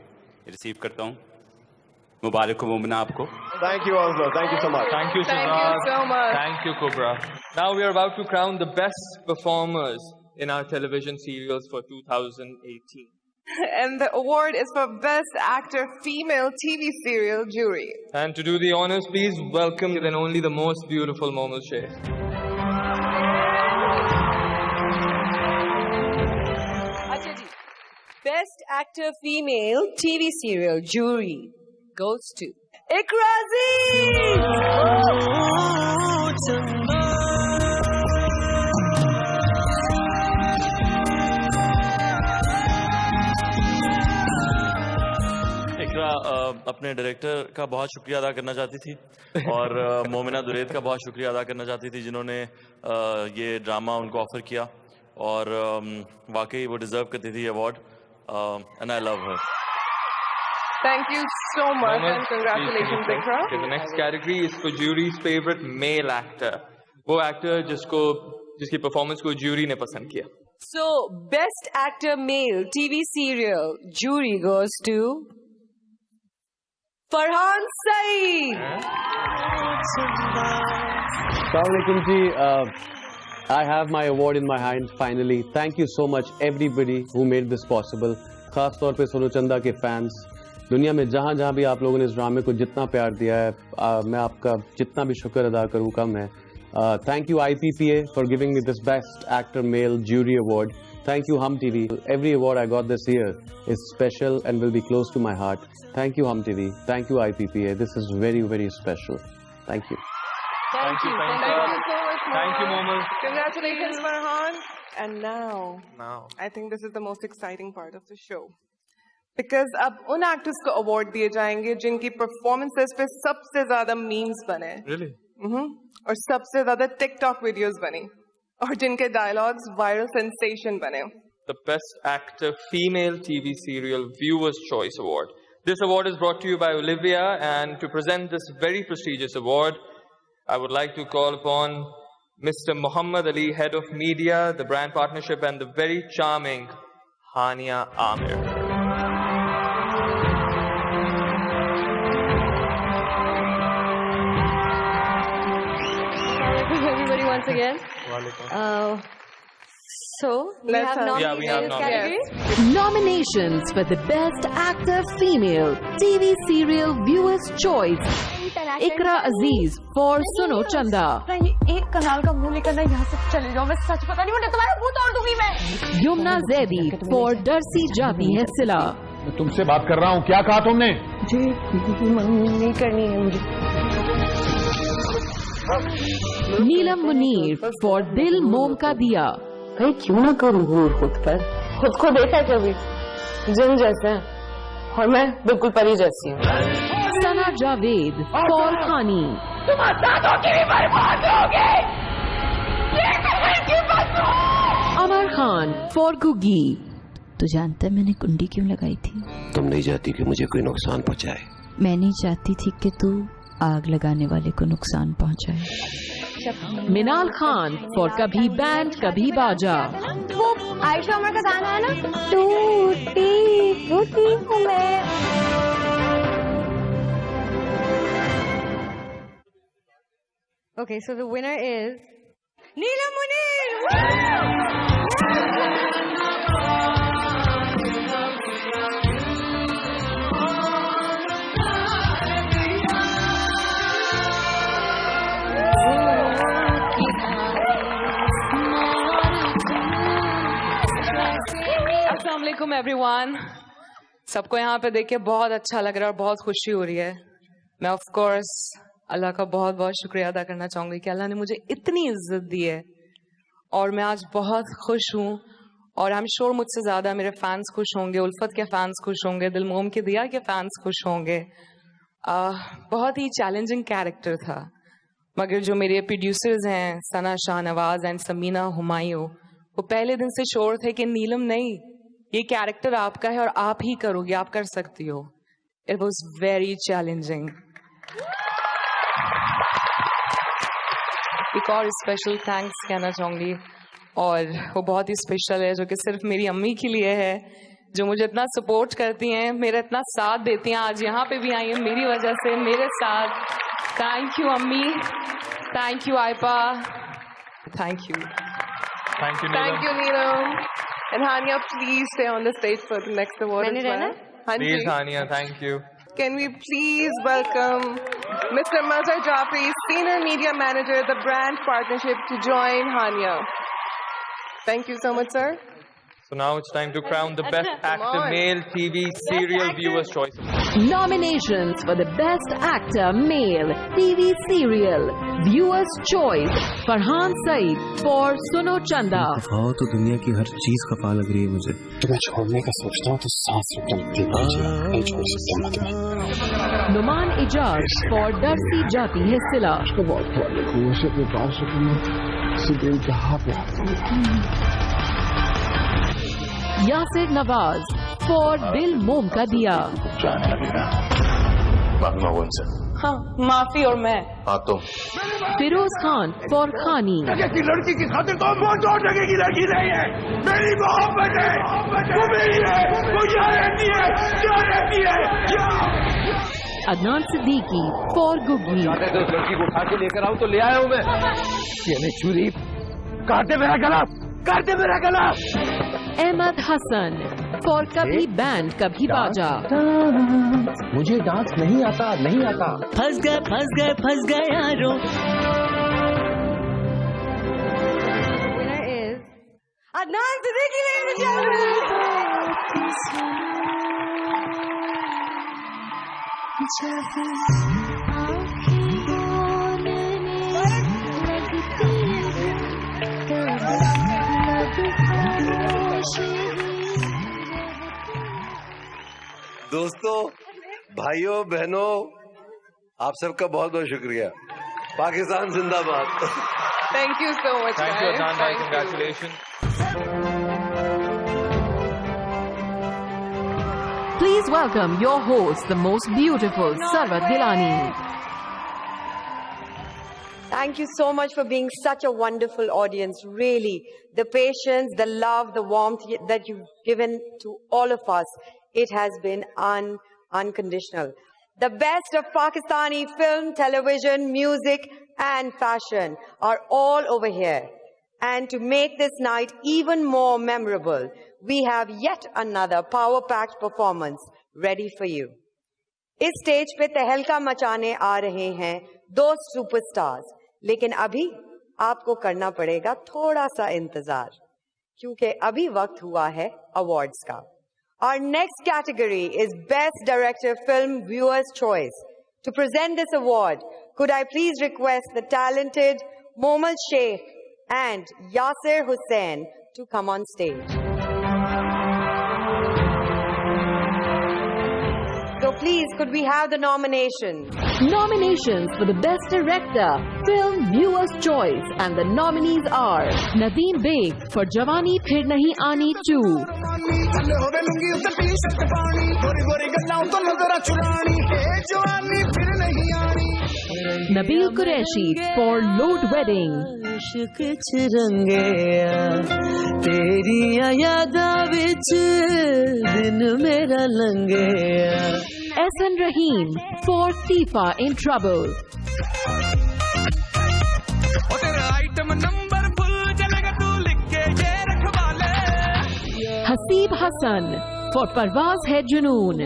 रिसीव करता हूँ. मुबारक हो मोमना आपको. Thank you also. Thank you so much. Thank you, Thank Shehzad. you so much. Thank you, Kubra. Now we are about to crown the best performers in our television serials for 2018. And the award is for Best Actor Female TV Serial Jury. And to do the honors, please welcome then only the most beautiful Momal Sheikh. Actor Female TV Serial Jury goes to Iqra Aziz. इकरा अपने director का बहुत शुक्रिया अदा करना चाहती थी और मोमिना दुरैद का बहुत शुक्रिया अदा करना चाहती थी जिन्होंने ये ड्रामा उनको ऑफर किया और वाकई वो डिजर्व करती थी award and I love her. Thank you so much and congratulations, Iqra. The next category is for jury's favorite male actor. वो एक्टर जिसकी परफॉर्मेंस को ज्यूरी ने पसंद किया. So, Best Actor Male TV Serial Jury goes to Farhan Saeed. Assalamualaikum ji. I have my award in my hand finally. Thank you so much everybody who made this possible. खास तौर पे सोनू चंदा के fans. दुनिया में जहाँ भी आप लोगों ने इस ड्रामे को जितना प्यार दिया है मैं आपका जितना भी शुक्र अदा करूँ कम है. Thank you IPPA for giving me this Best Actor Male Jury Award. Thank you Hum TV. Every award I got this year is special and will be close to my heart. Thank you Hum TV. Thank you IPPA. This is very, very special. Thank you. Thank you so much. Thank you, Momal. Congratulations, Farhan. And now, I think this is the most exciting part of the show. Because अब उन actors को award दिए जाएंगे जिनकी performances पे सबसे ज्यादा memes बने. Really? और सबसे ज्यादा टिकटॉक वीडियोस बनी और जिनके डायलॉग्स वायरल सेंसेशन बने. The Best Actor Female TV Serial Viewers' Choice Award. This award is brought to you by Olivia, and to present this very prestigious award, I would like to call upon Mr. Muhammad Ali, Head of Media, the Brand Partnership, and the very charming Hania Amir. Everybody once again. So, we have nominations. Nominations for the Best Actor Female TV Serial Viewers' Choice. Iqra Aziz for Suno Chanda. एक कनाल का मुंह लेकर ना यहाँ से चले जाओ. मैं सच पता नहीं मुझे तुम्हारा मुंह तोड़ दूंगी मैं. Yumna Zaidi for डरसी जाती है सिला. मैं तुमसे बात कर रहा हूँ. क्या कहा तुमने? जी नहीं करनी है मुझे. नीलम मुनीर for दिल मोम का दिया. भाई क्यों ना करूँ घूर खुद पर. खुद को देखा कभी जिन जैसे और मैं बिल्कुल परी जैसी हूँ. सना जावेद for खानी. तुम आजादों की भी बर्बाद होगे. अमर खान for गुगी. तू जानता है मैंने कुंडी क्यों लगाई थी? तुम नहीं चाहती कि मुझे कोई नुकसान पहुंचाए. मैं नहीं चाहती थी कि तू आग लगाने वाले को नुकसान पहुंचाए. मिनाल खान for कभी बैंड कभी बाजा. वो आयशा उमर का गाना है ना, टूटी टूटी हूँ मैं. Okay, so the winner is Neelam Munir. अस्सलामुअलैकुम एवरीवन. सबको यहाँ पे देख के बहुत अच्छा लग रहा है और बहुत खुशी हो रही है. मैं ऑफ कोर्स अल्लाह का बहुत बहुत शुक्रिया अदा करना चाहूंगी कि अल्लाह ने मुझे इतनी इज्जत दी है और मैं आज बहुत खुश हूँ. और आई एम श्योर मुझसे ज्यादा मेरे फैंस खुश होंगे, उल्फत के फैंस खुश होंगे, दिलमोम के दिया के फैंस खुश होंगे. बहुत ही चैलेंजिंग कैरेक्टर था, मगर जो मेरे प्रोड्यूसर्स हैं सना शाहनवाज एंड समीना हुमायूं, वो पहले दिन से श्योर थे कि नीलम नहीं, ये कैरेक्टर आपका है और आप ही करोगे, आप कर सकती हो. It was very challenging. एक और स्पेशल थैंक्स कहना चाहूंगी और वो बहुत ही स्पेशल है जो कि सिर्फ मेरी अम्मी के लिए है, जो मुझे इतना सपोर्ट करती हैं, मेरा इतना साथ देती हैं. आज यहाँ पे भी आई हैं मेरी वजह से, मेरे साथ. थैंक यू अम्मी, थैंक यू आयपा, thank you. Thank you, Thank you, Neelam. And Hania, please stay on the stage for the next award as well. Please, Hania, thank you. Can we please welcome Mr. Mazhar Jafri, Senior Media Manager, the Brand Partnership, to join Hania. Thank you so much, sir. So now it's time to crown the Best Actor Male TV Serial Viewers' Choice. Nominations for the Best Actor Male TV Serial Viewers' Choice. Farhan Saeed for Suno Chanda. खाओ तो दुनिया की हर चीज खफा लग रही है मुझे। तुम्हें छोड़ने का सोचता हूँ तो सांस रुकती नहीं छोड़ सकता मैं तुम्हें। Numan Ijaz for Darsi Jati Hai Sila. उसको बहुत प्यार लगूंगा, उसे अपने पास रखूंगा, उसे दिल कहाँ प्यार। Yasir Nawaz for Dil Moom Ka Diya. जाने लगेगा। मांगना वो उनसे। हाँ, माफी और मैं। हाँ तुम। Feroz Khan for Khani. की लड़की की खातिर तो वो 2 टके की लड़की नहीं है, मेरी मोहब्बत है, वो मेरी है, वो यहाँ रहती है, क्या रहती है। Adnan Siddiqui for Guggi. चाहते तो उस लड़की को उठा के लेकर आऊं तो ले आया हूं मैं। ये चूरी काटे मेरा गला, काटे मेरा गला। Ahmed Hassan for Kabhi Band Kabhi Baja. मुझे डांस नहीं आता, नहीं आता। फंस गए यारों। Winner is Adnan Siddiqui, ladies and gentlemen. दोस्तों, भाइयों बहनों, आप सबका बहुत बहुत शुक्रिया। पाकिस्तान जिंदाबाद। Thank you so much. Thank you, Adnan bhai. Thank you. Congratulations. Please welcome your host, the most beautiful Sarwat Gilani. Thank you so much for being such a wonderful audience. Really, the patience, the love, the warmth that you've given to all of us, it has been unconditional. The best of Pakistani film, television, music, and fashion are all over here. And to make this night even more memorable, we have yet another power-packed performance ready for you. इस stage पे तहलका मचाने आ रहे हैं 2 superstars, लेकिन अभी आपको करना पड़ेगा थोड़ा सा इंतजार, क्योंकि अभी वक्त हुआ है अवार्ड्स का. Our next category is Best Director Film Viewers' Choice. To present this award, could I please request the talented Momal Sheikh and Yasir Hussain to come on stage. So please, could we have the nominations? Nominations for the Best Director, Film Viewers' Choice, and the nominees are Nadeem Beg for Jawani Phir Nahi Aani 2, Nabil Qureshi for Load Wedding, SN Rahim for Tifa in Trouble, Haseeb Hassan for Parvaz Hai Junoon,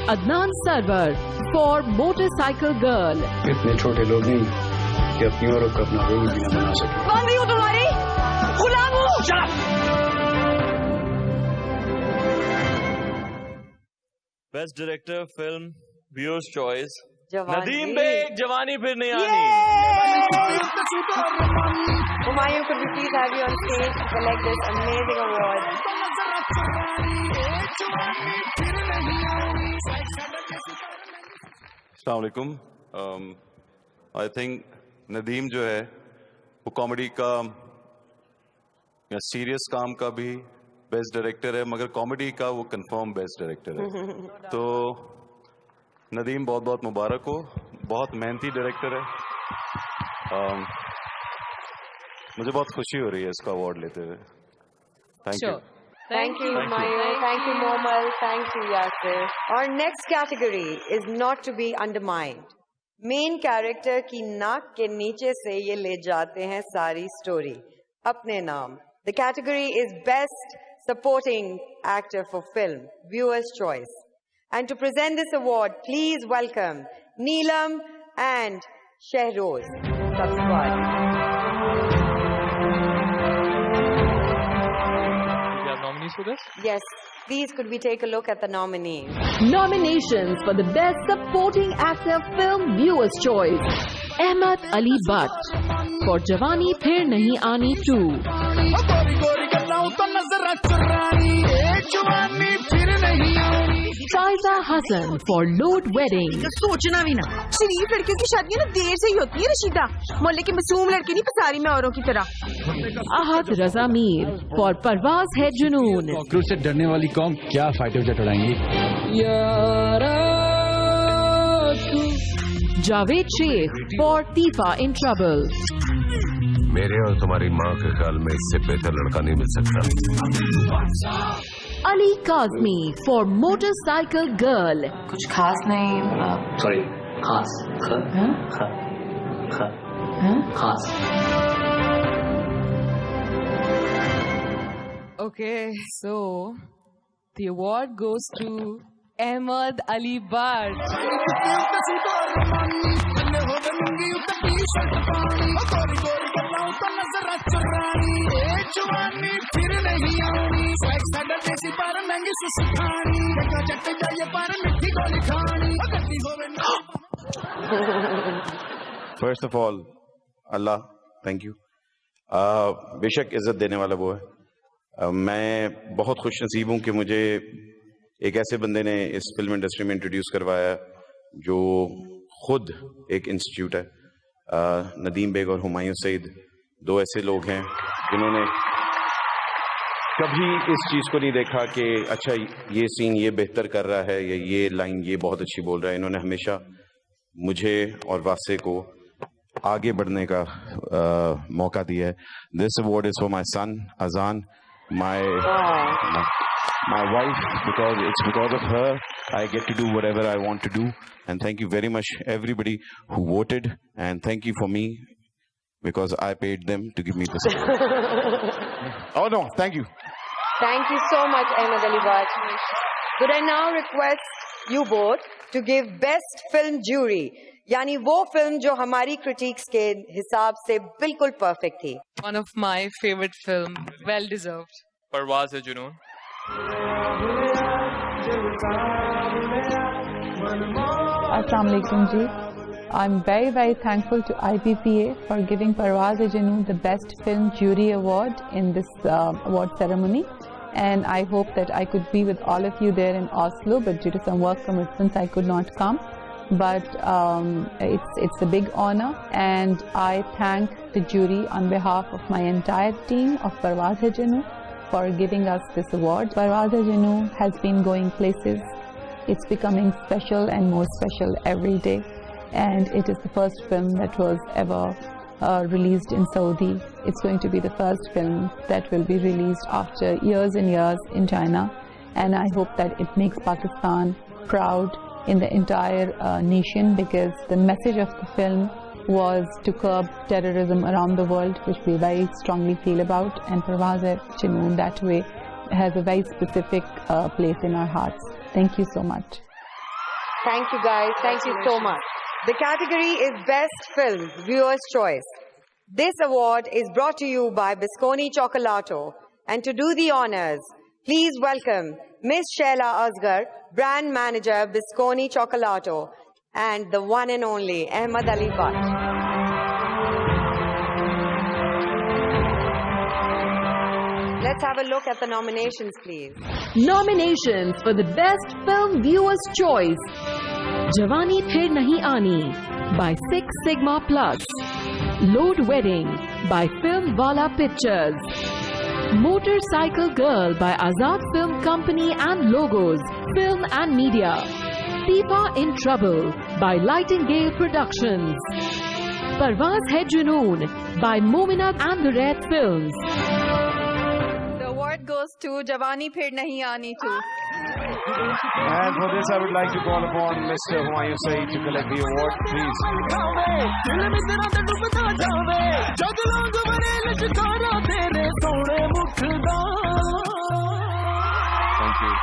Adnan Sarwar for Motorcycle Girl, इतने छोटे लोग नहीं कि अपनी औरों को अपना role भी न बना सके. कौन रही हो तुम्हारी? गुलाम हूँ. Best Director Film Viewers' Choice. Jawani. Nadeem Beg, Jawani Phir Nahi Aani. Humayun, could we please have you on stage to collect this amazing award? अस्सलाम वालेकुम. आई थिंक नदीम जो है वो कॉमेडी का या सीरियस काम का भी बेस्ट डायरेक्टर है, मगर कॉमेडी का वो कंफर्म बेस्ट डायरेक्टर है. तो नदीम बहुत बहुत मुबारक हो, बहुत मेहनती डायरेक्टर है. मुझे बहुत खुशी हो रही है इसका अवार्ड लेते हुए. Thank you. Thank you, Humayun. Thank you, Momal. Thank you, Yasir. Our next category is not to be undermined. Main character की नाक के नीचे से ये ले जाते हैं सारी story अपने नाम. The category is Best Supporting Actor for Film, Viewers' Choice. And to present this award, please welcome Neelam and Shehroz. Subscribe. Do we have nominees for this? Yes. Please, could we take a look at the nominees? Nominations for the Best Supporting Actor Film Viewers' Choice. Ahmed Ali Butt for Jawani Phir Nahi Aani 2. Faiza Hassan for Lord Wedding. सोचना भी ना, शरीफ लड़कियों की शादियां ना देर से ही होती है रशीदा, मोहल्ले की मासूम लड़की नहीं पसारी में औरों की तरह. Ahad Raza Mir for Parvaz Hai Junoon. Cockroach से डरने वाली कौम क्या फाइटर जेट उड़ाएंगी? Javed Sheikh for Tifa in Trouble. मेरे और तुम्हारी माँ के ख्याल में इससे बेहतर लड़का नहीं मिल सकता. Ali Kazmi for Motorcycle Girl. कुछ खास नहीं. Sorry, खास. खास. Okay, so the award goes to Ahmed Ali Butt. First of all, Allah, thank you. बेशक इज्जत देने वाला वो है. मैं बहुत खुश नसीब हूँ कि मुझे एक ऐसे बंदे ने इस फिल्म इंडस्ट्री में इंट्रोड्यूस करवाया जो खुद एक इंस्टीट्यूट है. नदीम बेग और हुमायूं सईद दो ऐसे लोग हैं जिन्होंने कभी इस चीज़ को नहीं देखा कि अच्छा ये सीन ये बेहतर कर रहा है या ये लाइन ये बहुत अच्छी बोल रहा है. इन्होंने हमेशा मुझे और वासे को आगे बढ़ने का मौका दिया है. This award is for my son Azaan, my wife, because it's because of her I get to do whatever I want to do. And thank you very much everybody who voted, and thank you for me because I paid them to give me this. Oh no, thank you. Thank you so much, Ahmed Ali Butt. Could I now request you both to give Best Film Jury, यानी वो film जो हमारी critics के हिसाब से बिल्कुल perfect थी. One of my favorite film, well deserved. Parvaz Hai Junoon. Assalamu alaikum ji. I'm very, very thankful to IPPA for giving Parvaz Hai Junoon the Best Film Jury Award in this award ceremony. And I hope that I could be with all of you there in Oslo, but due to some work commitments I could not come. But it's a big honor, and I thank the jury on behalf of my entire team of Parvaz Hai Junoon for giving us this award. Parvaz Hai Junoon has been going places. It's becoming special and more special every day, and it is the first film that was ever released in Saudi. It's going to be the first film that will be released after years and years in China, and I hope that it makes Pakistan proud in the entire nation, because the message of the film was to curb terrorism around the world, which we very strongly feel about, and Parvaz Hai Junoon that way has a very specific place in our hearts. Thank you so much. Thank you guys, thank you so much. The category is Best Film Viewers' Choice. This award is brought to you by Bisconi Chocolato, and to do the honors, please welcome Miss Shaila Asgar, Brand Manager, Bisconi Chocolato, and the one and only Ahmed Ali Butt. Let's have a look at the nominations, please. Nominations for the Best Film Viewers' Choice. Jawani Phir Nahi Aani by Six Sigma Plus. Lord Wedding by Film Wala Pictures. Motorcycle Girl by Azad Film Company and Logos, Film and Media. Tifa in Trouble by Lightingale Productions. Parvaz Hai Junoon by Momina and the Red Films. The award goes to Jawani Phir Nahi Aani 2. And for this, I would like to call upon Mr. Humayun Saeed to collect the award, please. Thank you.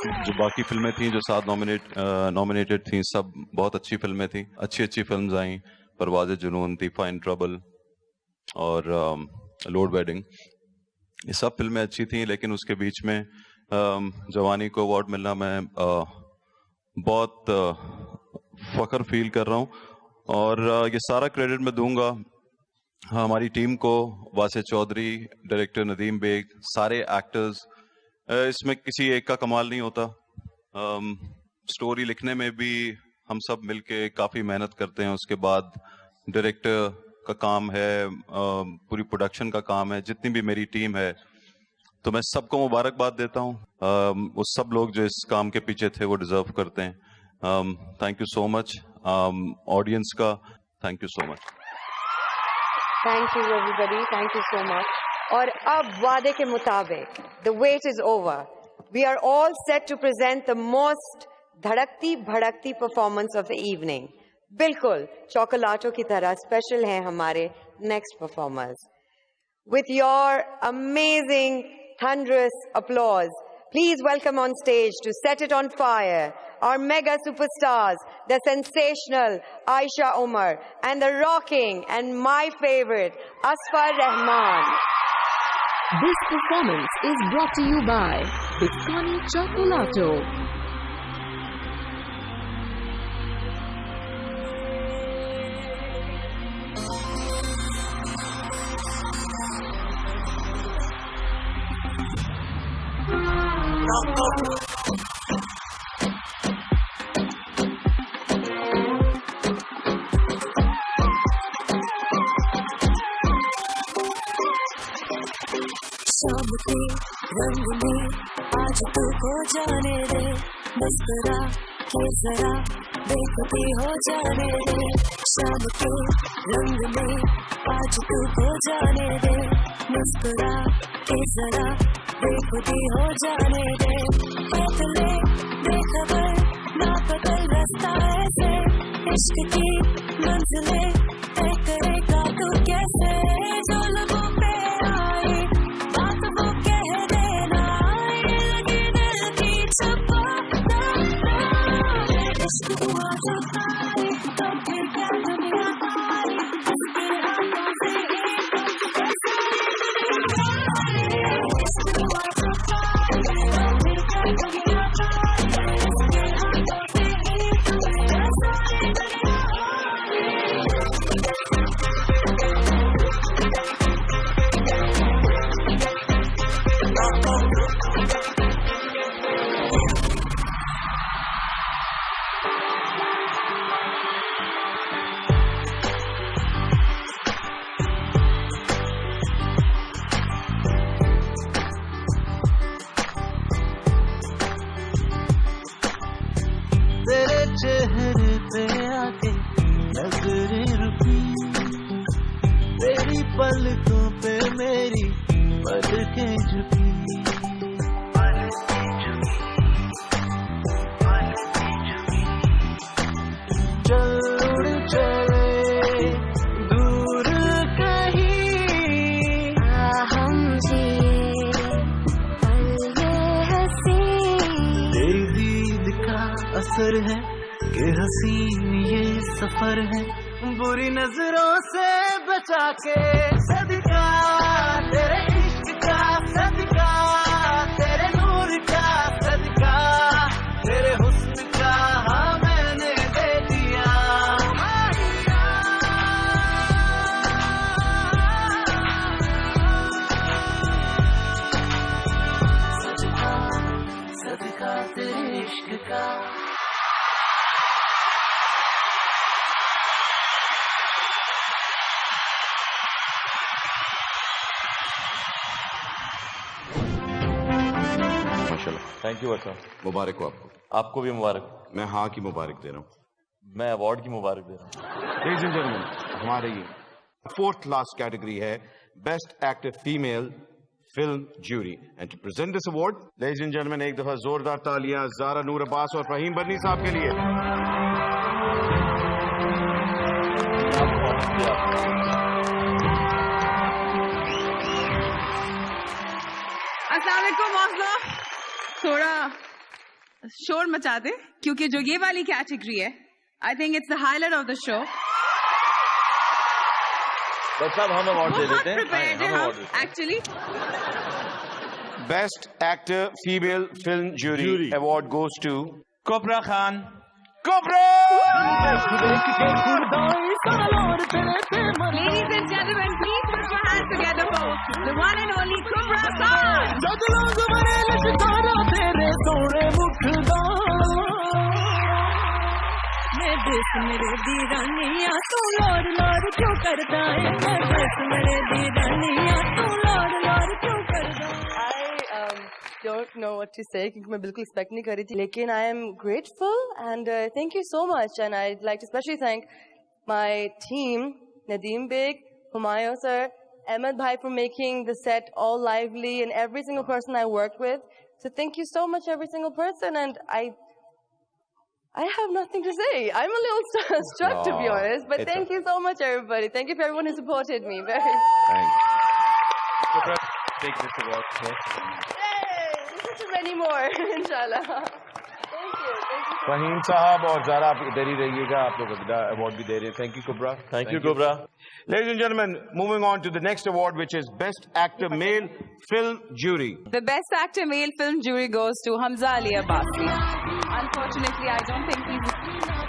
जो बाकी फिल्में थी जो 7 nominated थी, सब बहुत अच्छी फिल्में थी। अच्छी फिल्म्स आई, परवाज़ जुनून थी, फाइन ट्रबल और लोड वेडिंग, ये सब फिल्में अच्छी थी। लेकिन उसके बीच में जवानी को अवार्ड मिलना मैं बहुत फख्र फील कर रहा हूँ और ये सारा क्रेडिट मैं दूंगा हमारी टीम को, वासे चौधरी, डायरेक्टर नदीम बेग, सारे एक्टर्स। इसमें किसी एक का कमाल नहीं होता। स्टोरी लिखने में भी हम सब मिलके काफ़ी मेहनत करते हैं, उसके बाद डायरेक्टर का काम है, पूरी प्रोडक्शन का काम है, जितनी भी मेरी टीम है, तो मैं सबको मुबारकबाद देता हूँ। वो सब लोग जो इस काम के पीछे थे वो डिजर्व करते हैं। Thank you so much. Audience का thank you so much. Thank you everybody, thank you so much. और अब वादे के मुताबिक the wait is over, we are all set to present the most धड़कती भड़कती परफॉर्मेंस ऑफ द इवनिंग। बिल्कुल चॉकलाटो की तरह स्पेशल हैं हमारे next performers. With your amazing thunderous applause, please welcome on stage to set it on fire our mega superstars, the sensational Aisha Umar and the rocking and my favorite Asfar Rahman. This performance is brought to you by Bisconi Chocolato. शाम के रंग में आज तू को जाने दे, मुस्कुरा के जरा बेखुदी हो जाने दे। शाम के रंग में आज तू को जाने दे, मुस्कुरा के जरा बेखुदी हो जाने दे। बदले बेखबर ना बदल रास्ता ऐसे, इश्क की मंजिलें तय करेगा तू कैसे। जो लोगों पे आए बात वो कह देना, ये लगी दिल की चपाना। इश्क हुआ जो तारे तो फिर क्या दुनिया तारी, उसके हाथों से एक कैसे इश्क हुआ जो तारे तो फिर क्या दुनिया तारी, उसके हाथों से एक कैसे तेरे चेहरे पे आके नजरें रुकी, तेरी पलकों पे मेरी पलकें झुकी। चल उड़ चले दूर कहीं, हम जिए पल ये हंसी। तेरी दीद का असर है कि हसीन ये सफर है, बुरी नजरों से बचा के सदका तेरे इश्क का, सदका तेरे नूर का, सदका तेरे हुस्न का हाँ मैंने दे दिया। सदका सदका तेरे इश्क का। थैंक यू वर्षा। मुबारक हो आपको। आपको भी मुबारक। मैं हाँ की मुबारक दे रहा हूँ। मैं अवार्ड की मुबारक दे रहा हूँ। लेडीज एंड जेंटलमैन, हमारी 4th लास्ट कैटेगरी है best actor female film jury, and to present this award, ladies and gentleman, एक दफा जोरदार तालियां ज़ारा नूर अब्बास और फहीम बर्नी साहब के लिए। अस्सलाम वालेकुम। थोड़ा शोर मचा दे, क्योंकि जो ये वाली कैटेगरी है, I think it's the highlight of the show. साहब हम अवार्ड दे देते हैं actually. Best actor female film jury award goes to Kubra Khan. Kubra! Ladies and gentlemen, please put your hands together for the one and only Cobra Khan. मेरे दीवानिया तू लोर लोर क्यों करता है, मेरे दीवानिया तू लोर लोर क्यों करता है। I don't know what to say क्योंकि मैं बिल्कुल expect नहीं कर रही थी, लेकिन I am grateful and thank you so much, and I'd like to especially thank my team, Nadeem Beg, Humayun sir, Ahmed Bhai for making the set all lively, and every single person I worked with. So thank you so much every single person, and I have nothing to say. I'm a little struck to be honest, but thank you so much everybody. Thank you for everyone who supported me. Very. Thanks. Take this award. Yay! Many more, inshallah. Thank you. Faheem साहब और ज़ारा आप इधर ही रहिएगा, आप लोग अगला award भी दे रहे हैं। Thank you cobra. Thank you cobra. Ladies and gentlemen, moving on to the next award, which is Best Actor Male Film Jury. The Best Actor Male Film Jury goes to Hamza Ali Abbasi. Unfortunately, I don't think he's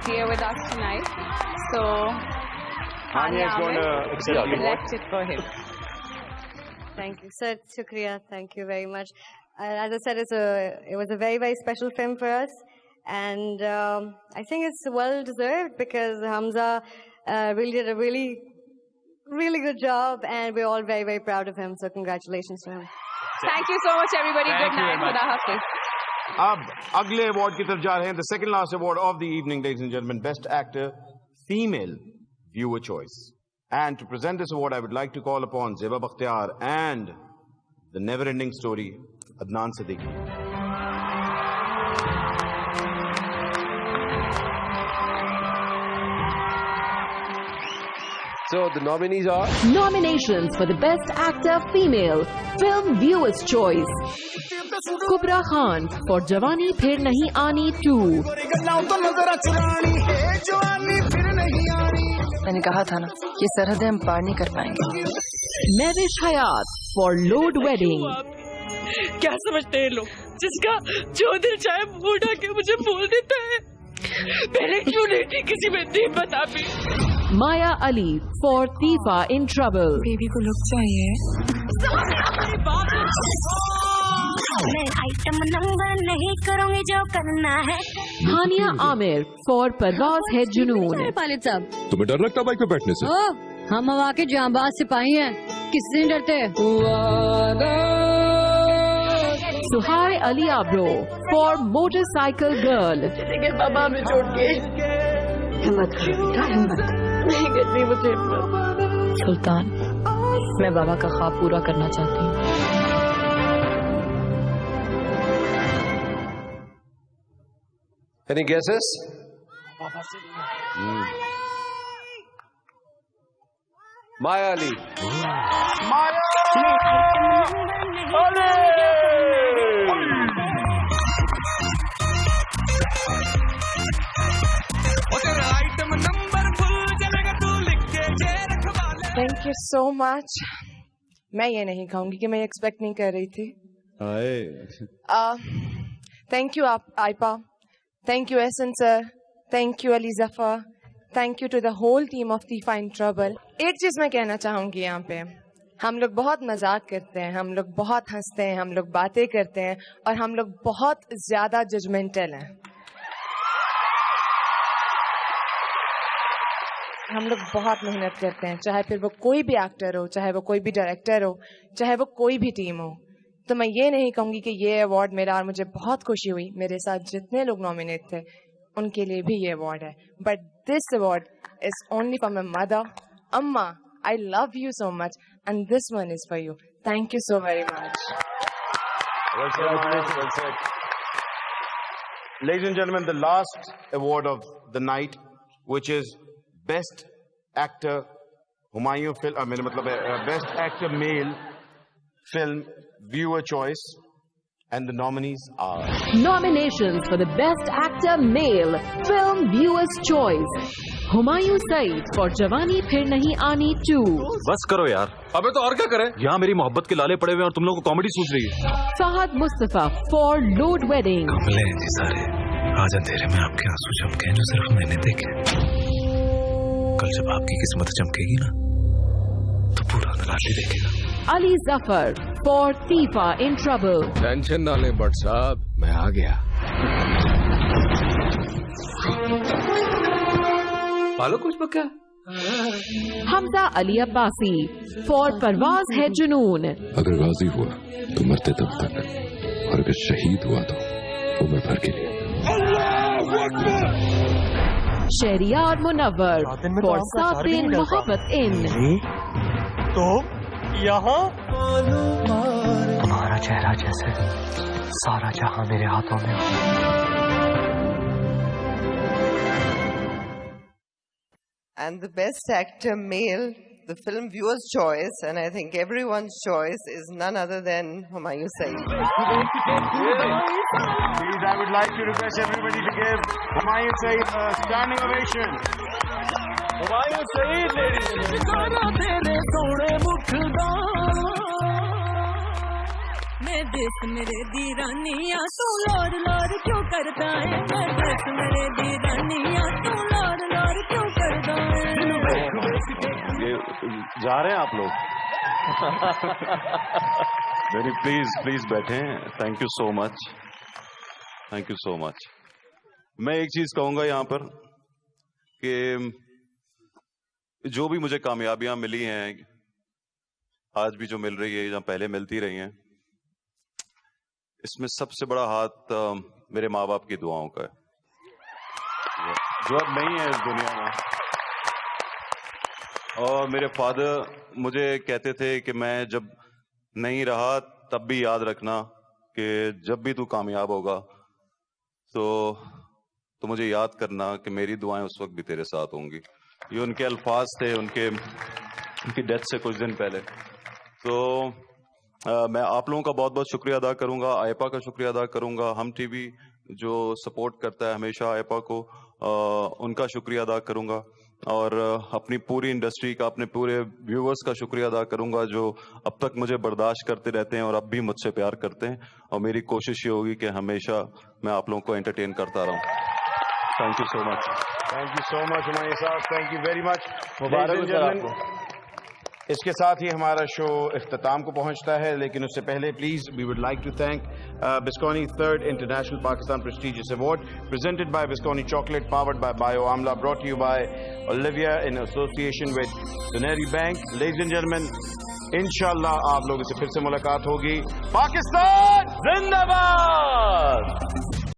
here with us tonight, so Hania is going to accept the award. elected for him. Thank you, sir. Shukriya. Thank you very much. As I said, it was a very, very special film for us. And I think it's well deserved because Hamza really did a really, really good job. And we're all very, very proud of him. So congratulations to him. Thank you so much, everybody. Good night. Khuda Hafiz. अब अगले award की तरफ जा रहे हैं। The second last award of the evening, ladies and gentlemen, Best Actor Female Viewer Choice. And to present this award, I would like to call upon Zeba Bakhtiar and the never-ending story, Adnan Siddiqui. So the nominees are Nominations for the Best Actor Female Film Viewers Choice. Kubra Khan for Jawani Phir Nahi Aani 2. मैंने कहा था ना, ये सरहदें हम पार नहीं कर पाएंगे। Mehwish Hayat for Load Wedding. क्या समझते हैं लोग, जिसका जो दिल चाहे मुंह उठा के मुझे बोल देता है, पहले क्यों नहीं थी किसी में हिम्मत आपी। Maya Ali for Tifa in Trouble. Baby को लुक चाहिए। मैं आइटम नंबर नहीं करूँगी जो करना है। Hania Amir for Parwaaz Hai Junoon. पालित साहब, तुम्हें डर लगता बाइक पे बैठने से? हम हवा के जांबाज सिपाही हैं, किससे नहीं डरते। Suhai Ali Abro for Motorcycle Girl. बाबा हमें छोड़ के हिम्मत करो बेटा, हिम्मत नहीं करनी मुझे। सुल्तान, मैं बाबा का ख्वाब पूरा करना चाहती हूँ। Any guesses? Maya Ali. Maya Ali. Thank you so much. मैं ये नहीं कहूँगी कि मैं एक्सपेक्ट नहीं कर रही थी। Thank you Aipa. Thank you Ehsan sir. Thank you Ali Zafar. Thank you to the whole team of Tifa in Trouble. एक चीज मैं कहना चाहूँगी यहाँ पे, हम लोग बहुत मजाक करते हैं, हम लोग बहुत हंसते हैं, हम लोग बातें करते हैं और हम लोग बहुत ज्यादा जजमेंटल हैं। हम लोग बहुत मेहनत करते हैं, चाहे फिर वो कोई भी एक्टर हो, चाहे वो कोई भी डायरेक्टर हो, चाहे वो कोई भी टीम हो। तो मैं ये नहीं कहूँगी कि ये अवार्ड मेरा, और मुझे बहुत खुशी हुई मेरे साथ जितने लोग नॉमिनेट थे उनके लिए भी ये अवार्ड है। But this award is only for my mother. अम्मा, I love you so much, and this one is for you. Thank you so very much. Well said, well said. Ladies and gentlemen, the last award of the night, which is Best Actor Humayun Film, Best Actor Male Film Viewer Choice, And the nominees are... Nominations for the Best Actor Male, Film Viewers' Choice. Humayun Saeed for Jawani फिर नहीं आनी 2. बस करो यार, अबे तो और क्या करें? यहाँ मेरी मोहब्बत के लाले पड़े हुए और तुम लोगों को कॉमेडी सूझ रही है। Fahad Mustafa for Load Wedding. कमले हैं जी सारे, आज अंधेरे में आपके आंसू चमके हैं जो सिर्फ मैंने देखे। कल जब आपकी किस्मत चमकेगी ना, तो पूरा नराली देखेगा। Ali Zafar for Tifa in Trouble. Tension ना लें बट साहब, मैं आ गया। पालो कुछ पक्का? Hamza Ali Abbasi for Parwaaz Hai Junoon. अगर गाजी हुआ तो मरते दम तक, और अगर शहीद हुआ तो उम्र भर के लिए। Shehryar Munawwar for Saat Din Mohabbat In. तो यहाँ तुम्हारा चेहरा जैसे सारा जहां मेरे हाथों में हो। And the best actor male, the film viewers' choice, and I think everyone's choice, is none other than Humayun Saeed. Please, I would like to request everybody to give Humayun Saeed a standing ovation. Humayun Saeed, ladies and मैं देश मेरे दीरानिया तू लोर लोर क्यों करता है? मैं देश मेरे दीरानिया तू लोर लोर क्यों करता है? ये जा रहे हैं आप लोग? वेरी प्लीज बैठे। Thank you so much, thank you so much. मैं एक चीज कहूंगा यहाँ पर कि जो भी मुझे कामयाबियां मिली हैं, आज भी जो मिल रही है या पहले मिलती रही हैं, इसमें सबसे बड़ा हाथ मेरे माँ बाप की दुआओं का है, जो अब नहीं है इस दुनिया में। और मेरे फादर मुझे कहते थे कि मैं जब नहीं रहा तब भी याद रखना कि जब भी तू कामयाब होगा तो मुझे याद करना कि मेरी दुआएं उस वक्त भी तेरे साथ होंगी। ये उनके अल्फाज थे उनकी डेथ से कुछ दिन पहले। तो मैं आप लोगों का बहुत बहुत शुक्रिया अदा करूंगा, आयपा का शुक्रिया अदा करूंगा, हम टीवी जो सपोर्ट करता है हमेशा आयपा को, उनका शुक्रिया अदा करूंगा, और अपनी पूरी इंडस्ट्री का, अपने पूरे व्यूअर्स का शुक्रिया अदा करूंगा जो अब तक मुझे बर्दाश्त करते रहते हैं और अब भी मुझसे प्यार करते हैं। और मेरी कोशिश ये होगी कि हमेशा मैं आप लोगों को एंटरटेन करता रहूं। Thank you so much. Thank you so much Humayun साहब, थैंक यू वेरी मच। मुबारक। इसके साथ ही हमारा शो इख्तिताम को पहुंचता है, लेकिन उससे पहले please we would like to thank Bisconi 3rd International Pakistan Prestigious Award presented by Bisconi Chocolate, powered by Bio Amla, brought to you by Olivia in association with Suneri Bank. Ladies and gentlemen, इंशाल्लाह आप लोगों से फिर से मुलाकात होगी। पाकिस्तान जिंदाबाद।